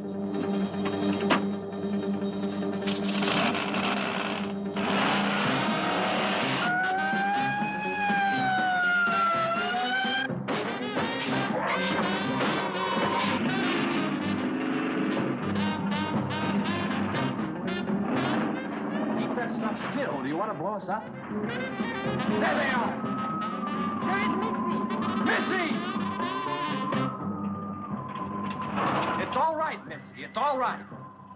[SPEAKER 8] Keep that stuff still. Do you want to blow us up?
[SPEAKER 17] There they are!
[SPEAKER 6] There is Missy.
[SPEAKER 17] Missy! It's all right, Missy. It's all right.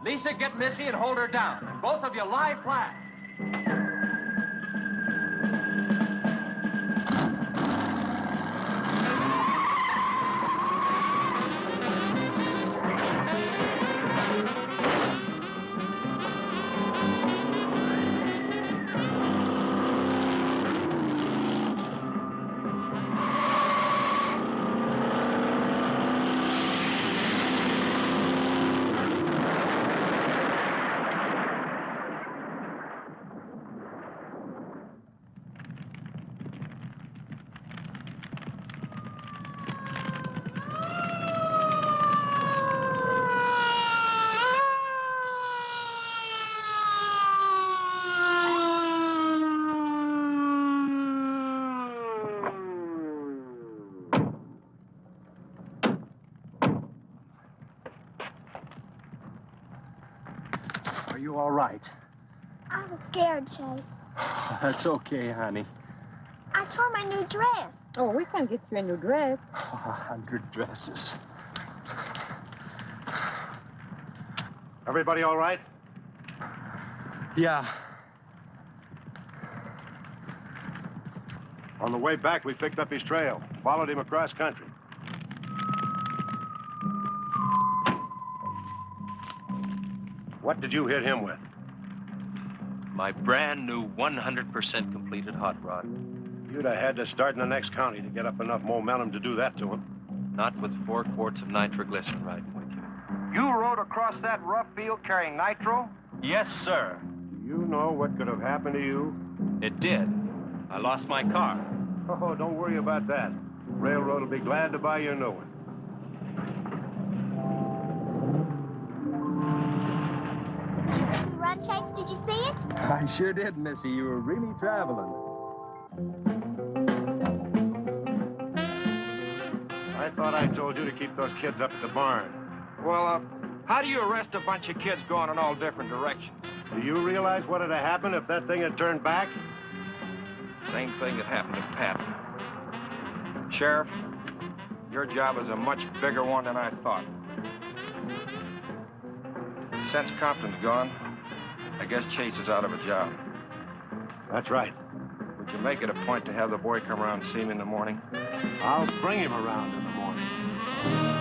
[SPEAKER 17] Lisa, get Missy and hold her down. And both of you lie flat. you all right?
[SPEAKER 15] I was scared, Chase.
[SPEAKER 17] That's okay, honey.
[SPEAKER 15] I tore my new dress.
[SPEAKER 6] Oh, we can get you a new dress.
[SPEAKER 17] 100 dresses.
[SPEAKER 10] Everybody all right?
[SPEAKER 17] Yeah.
[SPEAKER 10] On the way back, we picked up his trail, followed him across country. What did you hit him with?
[SPEAKER 17] My brand new 100% completed hot rod.
[SPEAKER 10] You'd have had to start in the next county to get up enough momentum to do that to him.
[SPEAKER 17] Not with 4 quarts of nitroglycerin riding with you.
[SPEAKER 9] You rode across that rough field carrying nitro?
[SPEAKER 17] Yes, sir.
[SPEAKER 10] Do you know what could have happened to you?
[SPEAKER 17] It did. I lost my car.
[SPEAKER 10] Oh, don't worry about that. Railroad will be glad to buy you a new one.
[SPEAKER 15] Run, Chase, did you see it?
[SPEAKER 8] I sure did, Missy. You were really traveling.
[SPEAKER 10] I thought I told you to keep those kids up at the barn.
[SPEAKER 9] Well, how do you arrest a bunch of kids going in all different directions?
[SPEAKER 10] Do you realize what would have happened if that thing had turned back?
[SPEAKER 9] Same thing that happened to Pat. Sheriff, your job is a much bigger one than I thought. Since Compton's gone, I guess Chase is out of a job.
[SPEAKER 10] That's right.
[SPEAKER 9] Would you make it a point to have the boy come around and see me in the morning?
[SPEAKER 10] I'll bring him around in the morning.